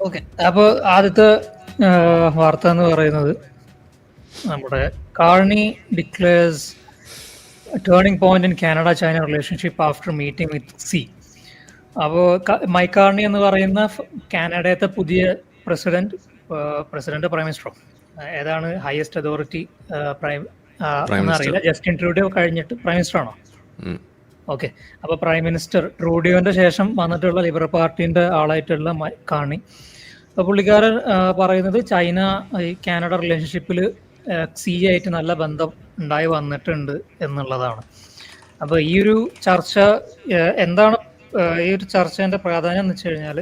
Okay, അപ്പോൾ ആദ്യത്തെ വാർത്ത എന്ന് പറയുന്നത് നമ്മുടെ Carney declares turning point in Canada China relationship after meeting with C. അപ്പോൾ മൈക്ക് കാർണി എന്ന് പറയുന്ന കാനഡയത്തെ പുതിയ പ്രസിഡന്റ് പ്രൈം മിനിസ്റ്ററോ ഏതാണ് ഹയസ്റ്റ് അതോറിറ്റി എന്നറിയില്ല. ജസ്റ്റിൻ ട്രൂഡിയോ കഴിഞ്ഞിട്ട് പ്രൈം മിനിസ്റ്റർ ആണോ? ഓക്കെ, അപ്പോൾ പ്രൈം മിനിസ്റ്റർ ട്രൂഡിയോന്റെ ശേഷം വന്നിട്ടുള്ള ലിബറൽ പാർട്ടിന്റെ ആളായിട്ടുള്ള കാർണി. അപ്പോൾ പുള്ളിക്കാരൻ പറയുന്നത് ചൈന കാനഡ റിലേഷൻഷിപ്പിൽ സി ആയിട്ട് നല്ല ബന്ധം ഉണ്ടായി വന്നിട്ടുണ്ട് എന്നുള്ളതാണ്. അപ്പോൾ ഈ ഒരു ചർച്ച എന്താണ്, ഈ ഒരു ചർച്ചേന്റെ പ്രാധാന്യം എന്ന് വെച്ച് കഴിഞ്ഞാൽ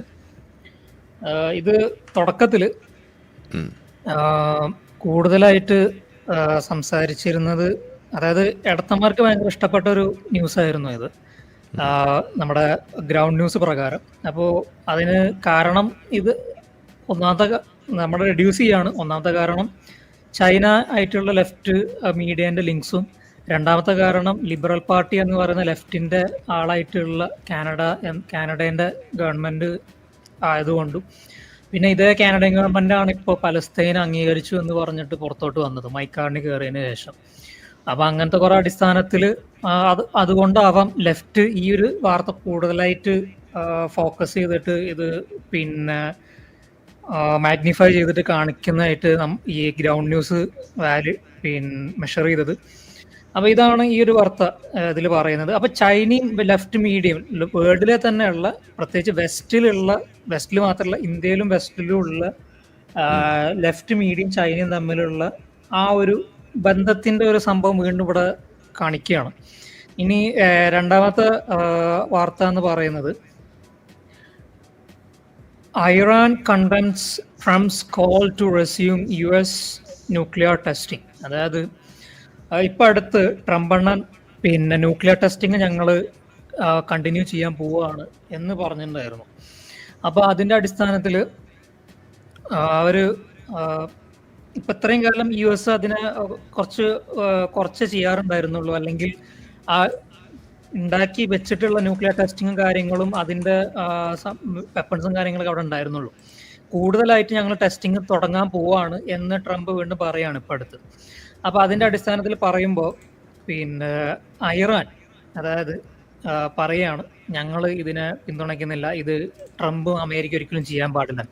ഇത് തുടക്കത്തിൽ കൂടുതലായിട്ട് സംസാരിച്ചിരുന്നത്, അതായത് ഇടത്തന്മാർക്ക് ഭയങ്കര ഇഷ്ടപ്പെട്ട ഒരു ന്യൂസ് ആയിരുന്നു ഇത്, നമ്മുടെ ഗ്രൗണ്ട് ന്യൂസ് പ്രകാരം. അപ്പോൾ അതിന് കാരണം ഇത് ഒന്നാമത്തെ നമ്മുടെ റെഡ്യൂസ് ചെയ്യാണ്. ഒന്നാമത്തെ കാരണം ചൈന ആയിട്ടുള്ള ലെഫ്റ്റ് മീഡിയന്റെ ലിങ്ക്സും, രണ്ടാമത്തെ കാരണം ലിബറൽ പാർട്ടി എന്ന് പറയുന്ന ലെഫ്റ്റിന്റെ ആളായിട്ടുള്ള കാനഡേന്റെ ഗവൺമെന്റ് ആയതുകൊണ്ടും, പിന്നെ ഇതേ കാനഡൻ ഗവൺമെന്റ് ആണ് ഇപ്പോൾ പലസ്തീൻ അംഗീകരിച്ചു എന്ന് പറഞ്ഞിട്ട് പുറത്തോട്ട് വന്നത് മൈക്ക് കാർണി കയറിയതിന് ശേഷം. അപ്പൊ അങ്ങനത്തെ കുറെ അടിസ്ഥാനത്തിൽ അതുകൊണ്ടാവാം ലെഫ്റ്റ് ഈ ഒരു വാർത്ത കൂടുതലായിട്ട് ഫോക്കസ് ചെയ്തിട്ട് ഇത് പിന്നെ മാഗ്നിഫൈ ചെയ്തിട്ട് കാണിക്കുന്നതായിട്ട് ഈ ഗ്രൗണ്ട് ന്യൂസ് മെഷർ ചെയ്തത്. അപ്പൊ ഇതാണ് ഈ ഒരു വാർത്ത ഇതിൽ പറയുന്നത്. അപ്പൊ ചൈനയും ലെഫ്റ്റ് മീഡിയം വേൾഡിലെ തന്നെയുള്ള, പ്രത്യേകിച്ച് വെസ്റ്റിൽ മാത്രമല്ല ഇന്ത്യയിലും വെസ്റ്റിലും ഉള്ള ലെഫ്റ്റ് മീഡിയം ചൈനയും തമ്മിലുള്ള ആ ഒരു ബന്ധത്തിന്റെ ഒരു സംഭവം വീണ്ടും ഇവിടെ കാണിക്കുകയാണ്. ഇനി രണ്ടാമത്തെ വാർത്ത എന്ന് പറയുന്നത് Iran condemns Trump's call to resume US nuclear testing. അതായത് ഇപ്പം അടുത്ത് ട്രംപ് അണ്ണൻ പിന്നെ ന്യൂക്ലിയർ ടെസ്റ്റിംഗ് ഞങ്ങൾ കണ്ടിന്യൂ ചെയ്യാൻ പോവുകയാണ് എന്ന് പറഞ്ഞിട്ടുണ്ടായിരുന്നു. അപ്പോൾ അതിൻ്റെ അടിസ്ഥാനത്തിൽ അവർ ഇപ്പം ഇത്രയും കാലം US അതിനെ കുറച്ച് ചെയ്യാറുണ്ടായിരുന്നുള്ളൂ, അല്ലെങ്കിൽ ആ ഉണ്ടാക്കി വെച്ചിട്ടുള്ള ന്യൂക്ലിയർ ടെസ്റ്റിങ്ങും കാര്യങ്ങളും അതിൻ്റെ വെപ്പൺസും കാര്യങ്ങളൊക്കെ അവിടെ ഉണ്ടായിരുന്നുള്ളൂ. കൂടുതലായിട്ട് ഞങ്ങൾ ടെസ്റ്റിംഗ് തുടങ്ങാൻ പോവാണ് എന്ന് ട്രംപ് വീണ്ടും പറയാണ് ഇപ്പം അടുത്ത്. അപ്പോൾ അതിൻ്റെ അടിസ്ഥാനത്തിൽ പറയുമ്പോൾ പിന്നെ ഇറാൻ അതായത് പറയാണ് ഞങ്ങൾ ഇതിനെ പിന്തുണയ്ക്കുന്നില്ല, ഇത് ട്രംപും അമേരിക്ക ഒരിക്കലും ചെയ്യാൻ പാടില്ല.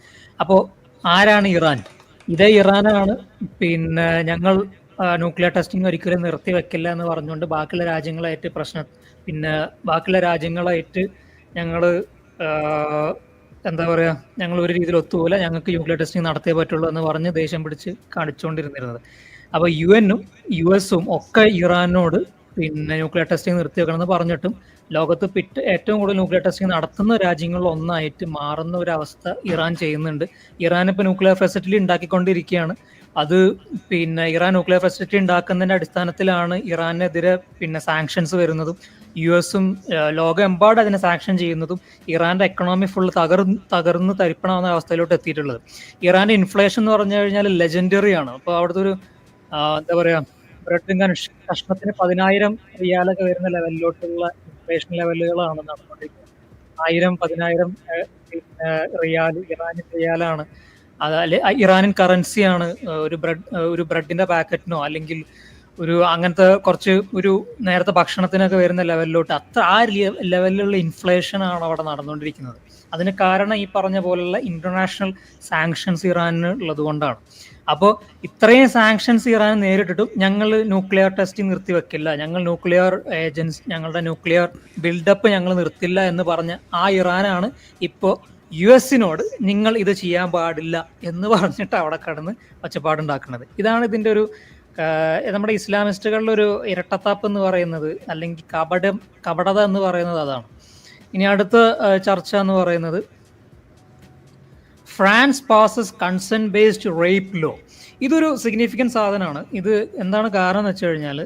അപ്പോൾ ആരാണ് ഇറാൻ? ഇതേ ഇറാനാണ് പിന്നെ ഞങ്ങൾ ന്യൂക്ലിയർ ടെസ്റ്റിംഗ് ഒരിക്കലും നിർത്തി വെക്കില്ല എന്ന് പറഞ്ഞുകൊണ്ട് ബാക്കിയുള്ള രാജ്യങ്ങളായിട്ട് ഞങ്ങൾ എന്താ പറയുക, ഞങ്ങൾ ഒരു രീതിയിൽ ഒത്തുപോലെ ഞങ്ങൾക്ക് ന്യൂക്ലിയർ ടെസ്റ്റിംഗ് നടത്തിയേ പറ്റുള്ളൂ എന്ന് പറഞ്ഞ് ദേഷ്യം പിടിച്ച് കാണിച്ചുകൊണ്ടിരുന്നിരുന്നത്. അപ്പോൾ UN-ഉം US-ഉം ഒക്കെ ഇറാനോട് പിന്നെ ന്യൂക്ലിയർ ടെസ്റ്റിംഗ് നിർത്തി വെക്കണമെന്ന് പറഞ്ഞിട്ടും ലോകത്ത് ഏറ്റവും കൂടുതൽ ന്യൂക്ലിയർ ടെസ്റ്റിംഗ് നടത്തുന്ന രാജ്യങ്ങളിൽ ഒന്നായിട്ട് മാറുന്ന ഒരു അവസ്ഥ ഇറാൻ ചെയ്യുന്നുണ്ട്. ഇറാൻ ഇപ്പോൾ ന്യൂക്ലിയർ ഫെസിലിറ്റി ഉണ്ടാക്കിക്കൊണ്ടിരിക്കുകയാണ്. അത് പിന്നെ ഇറാൻ ന്യൂക്ലിയർ ഫെസിലിറ്റി ഉണ്ടാക്കുന്നതിന്റെ അടിസ്ഥാനത്തിലാണ് ഇറാനെതിരെ പിന്നെ സാങ്ഷൻസ് വരുന്നതും US-ഉം ലോകമെമ്പാടും അതിനെ സാങ്ഷൻ ചെയ്യുന്നതും ഇറാന്റെ എക്കണോമി ഫുൾ തകർന്ന് തരിപ്പണാവുന്ന അവസ്ഥയിലോട്ട് എത്തിയിട്ടുള്ളത്. ഇറാന്റെ ഇൻഫ്ലേഷൻ എന്ന് പറഞ്ഞു കഴിഞ്ഞാൽ ലെജൻഡറി ആണ്. അപ്പോൾ അവിടുത്തെ ഒരു എന്താ പറയാ, ബ്രെഡ് കഷ്ണത്തിന് 10,000 റിയാലൊക്കെ വരുന്ന ലെവലിലോട്ടുള്ള ഇൻഫ്ലേഷൻ ലെവലുകളാണ് നടന്നുകൊണ്ടിരിക്കുന്നത്. 1000-10,000 റിയാൽ ഇറാനിയൻ റിയാലാണ്. അതല്ലെ ഇറാനിയൻ കറൻസിയാണ് ഒരു ബ്രെഡിന്റെ പാക്കറ്റിനോ അല്ലെങ്കിൽ ഒരു അങ്ങനത്തെ കുറച്ച് ഒരു നേരത്തെ ഭക്ഷണത്തിനൊക്കെ വരുന്ന ലെവലിലോട്ട് ആ ലെവലിലുള്ള ഇൻഫ്ലേഷൻ ആണ് അവിടെ നടന്നുകൊണ്ടിരിക്കുന്നത്. അതിന് കാരണം ഈ പറഞ്ഞ പോലുള്ള ഇന്റർനാഷണൽ സാങ്ഷൻസ് ഇറാനിന് ഉള്ളത് കൊണ്ടാണ്. അപ്പോൾ ഇത്രയും സാങ്ഷൻസ് ഇറാൻ നേരിട്ടിട്ടും ഞങ്ങൾ ന്യൂക്ലിയർ ടെസ്റ്റിംഗ് നിർത്തിവെക്കില്ല, ഞങ്ങളുടെ ന്യൂക്ലിയർ ബിൽഡപ്പ് ഞങ്ങൾ നിർത്തില്ല എന്ന് പറഞ്ഞ ആ ഇറാനാണ് ഇപ്പോൾ US-നോട് നിങ്ങൾ ഇത് ചെയ്യാൻ പാടില്ല എന്ന് പറഞ്ഞിട്ട് അവിടെ കടന്ന് ഒച്ചപ്പാടുണ്ടാക്കുന്നത്. ഇതാണ് ഇതിൻ്റെ ഒരു നമ്മുടെ ഇസ്ലാമിസ്റ്റുകളുടെ ഒരു ഇരട്ടത്താപ്പ് എന്ന് പറയുന്നത്, അല്ലെങ്കിൽ കപടത എന്ന് പറയുന്നത് അതാണ്. ഇനി അടുത്ത ചർച്ച എന്ന് പറയുന്നത് France passes consent based rape law. ഇതൊരു സിഗ്നിഫിക്കൻറ്റ് സാധനമാണ്. ഇത് എന്താണ് കാരണം എന്ന് വെച്ച് കഴിഞ്ഞാൽ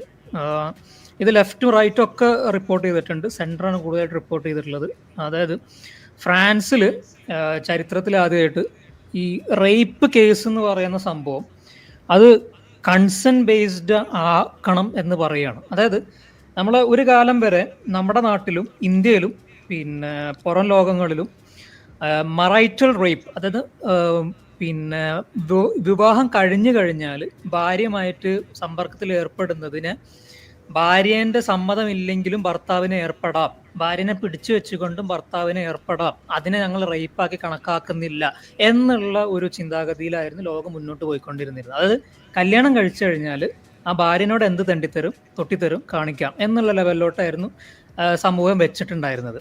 ഇത് ലെഫ്റ്റും റൈറ്റും ഒക്കെ റിപ്പോർട്ട് ചെയ്തിട്ടുണ്ട്. സെൻറ്ററാണ് കൂടുതലായിട്ട് റിപ്പോർട്ട് ചെയ്തിട്ടുള്ളത്. അതായത് ഫ്രാൻസിൽ ചരിത്രത്തിൽ ആദ്യമായിട്ട് ഈ റേപ്പ് കേസ് എന്ന് പറയുന്ന സംഭവം അത് കൺസെന്റ് ബേസ്ഡ് ആക്കണം എന്ന് പറയുകയാണ്. അതായത് ഒരു കാലം വരെ നമ്മുടെ നാട്ടിലും ഇന്ത്യയിലും പിന്നെ പുറം ലോകങ്ങളിലും മറൈറ്റൽ റേപ്പ്, അതായത് പിന്നെ വിവാഹം കഴിഞ്ഞു കഴിഞ്ഞാൽ ഭാര്യയുമായിട്ട് സമ്പർക്കത്തിൽ ഏർപ്പെടുന്നതിന് ഭാര്യേന്റെ സമ്മതമില്ലെങ്കിലും ഭർത്താവിനെ ഏർപ്പെടാം, ഭാര്യനെ പിടിച്ചു വെച്ചുകൊണ്ടും ഭർത്താവിനെ ഏർപ്പെടാം, അതിനെ ഞങ്ങൾ റേപ്പാക്കി കണക്കാക്കുന്നില്ല എന്നുള്ള ഒരു ചിന്താഗതിയിലായിരുന്നു ലോകം മുന്നോട്ട് പോയിക്കൊണ്ടിരുന്നത്. അതായത് കല്യാണം കഴിച്ചു കഴിഞ്ഞാൽ ആ ഭാര്യനോട് എന്ത് തൊട്ടിത്തരും കാണിക്കാം എന്നുള്ള ലെവലിലോട്ടായിരുന്നു സമൂഹം വെച്ചിട്ടുണ്ടായിരുന്നത്.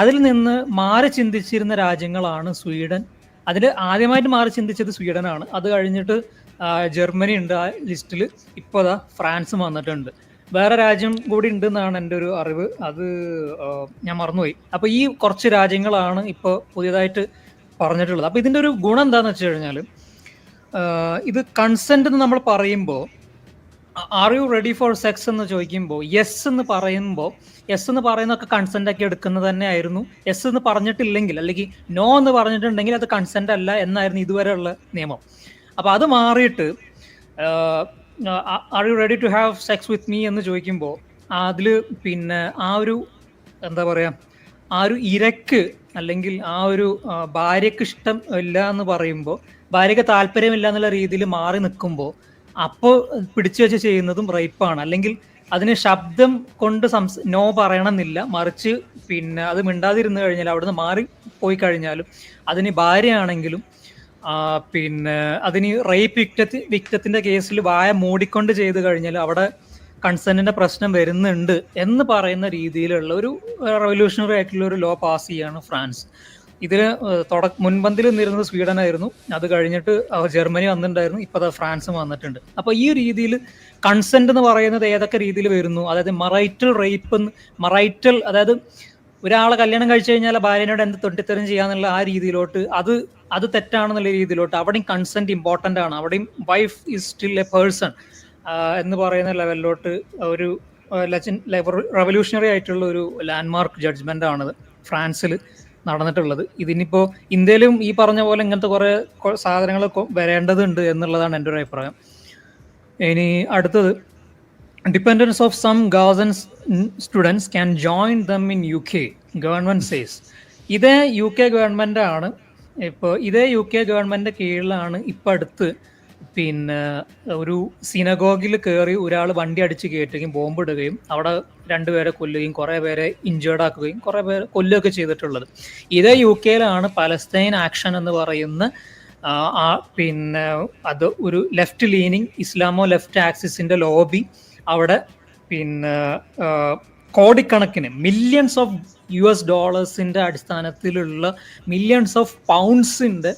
അതിൽ നിന്ന് മാറി ചിന്തിച്ചിരുന്ന രാജ്യങ്ങളാണ് സ്വീഡൻ. അതിൽ ആദ്യമായിട്ട് മാറി ചിന്തിച്ചത് സ്വീഡനാണ്. അത് കഴിഞ്ഞിട്ട് ജർമ്മനി ഉണ്ട് ആ ലിസ്റ്റിൽ. ഇപ്പോൾ ഫ്രാൻസും വന്നിട്ടുണ്ട്. വേറെ രാജ്യം കൂടി ഉണ്ട് എന്നാണ് എൻ്റെ ഒരു അറിവ്. അത് ഞാൻ മറന്നുപോയി. അപ്പോൾ ഈ കുറച്ച് രാജ്യങ്ങളാണ് ഇപ്പോൾ പുതിയതായിട്ട് പറഞ്ഞിട്ടുള്ളത്. അപ്പോൾ ഇതിൻ്റെ ഒരു ഗുണം എന്താണെന്ന് വെച്ച് കഴിഞ്ഞാൽ, ഇത് കൺസെന്റ് എന്ന് നമ്മൾ പറയുമ്പോൾ, R you ready for sex എന്ന് ചോദിക്കുമ്പോൾ യെസ് എന്ന് പറയുന്നതൊക്കെ കൺസെന്റ് ആക്കി എടുക്കുന്നത് തന്നെയായിരുന്നു. യെസ് എന്ന് പറഞ്ഞിട്ടില്ലെങ്കിൽ, അല്ലെങ്കിൽ നോ എന്ന് പറഞ്ഞിട്ടുണ്ടെങ്കിൽ അത് കൺസെന്റ് അല്ല എന്നായിരുന്നു ഇതുവരെയുള്ള നിയമം. അപ്പൊ അത് മാറിയിട്ട് are you ready to have sex with me എന്ന് ചോദിക്കുമ്പോൾ അതിൽ പിന്നെ ആ ഒരു എന്താ പറയാ, ആ ഒരു ഇരക്ക് അല്ലെങ്കിൽ ആ ഒരു ഭാര്യക്ക് ഇഷ്ടം ഇല്ല എന്ന് പറയുമ്പോൾ, ഭാര്യക്ക് താല്പര്യമില്ല എന്നുള്ള രീതിയിൽ മാറി നിൽക്കുമ്പോൾ അപ്പോൾ പിടിച്ചു വെച്ച് ചെയ്യുന്നതും റേപ്പാണ്. അല്ലെങ്കിൽ അതിന് ശബ്ദം കൊണ്ട് നോ പറയണമെന്നില്ല, മറിച്ച് പിന്നെ അത് മിണ്ടാതിരുന്നു കഴിഞ്ഞാൽ, അവിടുന്ന് മാറി പോയി കഴിഞ്ഞാലും, അതിന് ഭാര്യയാണെങ്കിലും പിന്നെ അതിന് റേപ്പ് വിക്ടത്തിന്റെ കേസിൽ വായ മൂടിക്കൊണ്ട് ചെയ്ത് കഴിഞ്ഞാൽ അവിടെ കൺസെന്റിന്റെ പ്രശ്നം വരുന്നുണ്ട് എന്ന് പറയുന്ന രീതിയിലുള്ള ഒരു റവല്യൂഷണറി ആയിട്ടുള്ള ഒരു ലോ പാസ് ചെയ്യാണ് ഫ്രാൻസ്. ഇതിന് മുൻപന്തിൽ നിന്നിരുന്നത് സ്വീഡനായിരുന്നു. അത് കഴിഞ്ഞിട്ട് ജർമ്മനി വന്നിട്ടുണ്ടായിരുന്നു. ഇപ്പോൾ ഫ്രാൻസും വന്നിട്ടുണ്ട്. അപ്പോൾ ഈ രീതിയിൽ കൺസെന്റ് എന്ന് പറയുന്നത് ഏതൊക്കെ രീതിയിൽ വരുന്നു, അതായത് മറൈറ്റൽ അതായത് ഒരാളെ കല്യാണം കഴിച്ചു കഴിഞ്ഞാൽ ഭാര്യനോട് എന്ത് തൊട്ടിത്തരം ചെയ്യാന്നുള്ള ആ രീതിയിലോട്ട്, അത് തെറ്റാണെന്നുള്ള രീതിയിലോട്ട്, അവിടെയും കൺസെന്റ് ഇമ്പോർട്ടൻ്റ് ആണ്, അവിടെയും wife is still A person എന്ന് പറയുന്ന ലെവലിലോട്ട് ഒരു റവല്യൂഷണറി ആയിട്ടുള്ള ഒരു ലാൻഡ്മാർക്ക് ജഡ്ജ്മെന്റ് ആണത് ഫ്രാൻസിൽ നടന്നിട്ടുള്ളത്. ഇതിനിപ്പോ ഇന്ത്യയിലും ഈ പറഞ്ഞ പോലെ ഇങ്ങനത്തെ കുറെ സാധനങ്ങൾ വരേണ്ടതുണ്ട് എന്നുള്ളതാണ് എൻ്റെ ഒരു അഭിപ്രായം. ഇനി അടുത്തത്, dependants of some girls and students can join them in UK, government says. ഇതേ UK ഗവൺമെന്റ് ആണ് ഇപ്പോൾ, ഇതേ UK ഗവൺമെന്റിന്റെ കീഴിലാണ് ഇപ്പം അടുത്ത് പിന്നെ ഒരു സിനഗോഗിൽ കയറി ഒരാൾ വണ്ടി അടിച്ച് കയറ്റുകയും ബോംബിടുകയും അവിടെ 2 പേരെ കൊല്ലുകയും കുറേ പേരെ ഇഞ്ചേർഡ് ആക്കുകയും കുറേ പേരെ കൊല്ലുകയൊക്കെ ചെയ്തിട്ടുള്ളത്. ഇതേ UK പലസ്തീൻ ആക്ഷൻ എന്ന് പറയുന്ന പിന്നെ അത് ഒരു ലെഫ്റ്റ് ലീനിങ് ഇസ്ലാമോ ലെഫ്റ്റ് ആക്സിസിന്റെ ലോബി അവിടെ പിന്നെ കോടിക്കണക്കിന് മില്യൺസ് ഓഫ് US അടിസ്ഥാനത്തിലുള്ള മില്യൺസ് ഓഫ് പൗണ്ട്സിന്റെ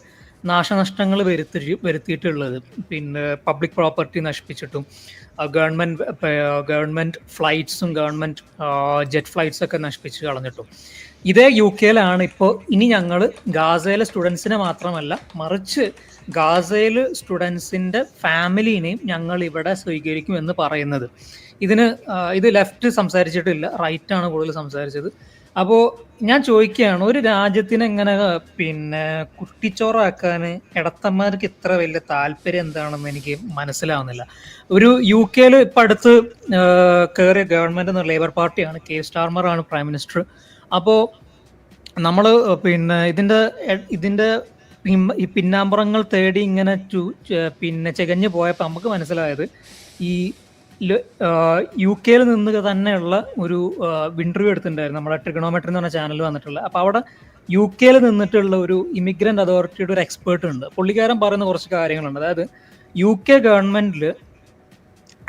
നാശനഷ്ടങ്ങൾ വരുത്തിയിട്ടുള്ളത്. പിന്നെ പബ്ലിക് പ്രോപ്പർട്ടി നശിപ്പിച്ചിട്ടും ഗവൺമെന്റ് ഫ്ലൈറ്റ്സും ഗവൺമെന്റ് ജെറ്റ് ഫ്ലൈറ്റ്സ് ഒക്കെ നശിപ്പിച്ച് കളഞ്ഞിട്ടും. ഇതേ UK ഇപ്പോൾ ഇനി ഞങ്ങൾ ഗാസയിലെ സ്റ്റുഡൻസിനെ മാത്രമല്ല, മറിച്ച് ഗാസയിൽ സ്റ്റുഡൻസിന്റെ ഫാമിലിനെയും ഞങ്ങൾ ഇവിടെ സ്വീകരിക്കും എന്ന് പറയുന്നത്. ഇത് ലെഫ്റ്റ് സംസാരിച്ചിട്ടില്ല, റൈറ്റ് ആണ് കൂടുതൽ സംസാരിച്ചത്. അപ്പോൾ ഞാൻ ചോദിക്കുകയാണ്, ഒരു രാജ്യത്തിനെ എങ്ങനെ പിന്നെ കുട്ടിച്ചോറാക്കാൻ ഇടത്തന്മാർക്ക് ഇത്ര വലിയ താല്പര്യം എന്താണെന്ന് എനിക്ക് മനസ്സിലാവുന്നില്ല. ഒരു UK ഇപ്പം അടുത്ത് കയറിയ ഗവൺമെന്റ് ലേബർ പാർട്ടിയാണ്, കെയർ സ്റ്റാർമർ ആണ് പ്രൈം മിനിസ്റ്റർ. അപ്പോൾ നമ്മൾ പിന്നെ ഇതിന്റെ ഈ പിന്നാമ്പുറങ്ങൾ തേടി ഇങ്ങനെ പിന്നെ ചെകഞ്ഞു പോയപ്പോൾ നമുക്ക് മനസ്സിലായത്, ഈ UK നിന്ന് തന്നെയുള്ള ഒരു ഇന്റർവ്യൂ എടുത്തിട്ടുണ്ടായിരുന്നു നമ്മുടെ ട്രിഗണോമെട്രി എന്ന് പറഞ്ഞ ചാനൽ വന്നിട്ടുള്ള. അപ്പോൾ അവിടെ UK നിന്നിട്ടുള്ള ഒരു ഇമിഗ്രന്റ് അതോറിറ്റിയുടെ ഒരു എക്സ്പേർട്ട് ഉണ്ട്. പുള്ളിക്കാരൻ പറയുന്ന കുറച്ച് കാര്യങ്ങളുണ്ട്. അതായത് UK ഗവൺമെന്റിൽ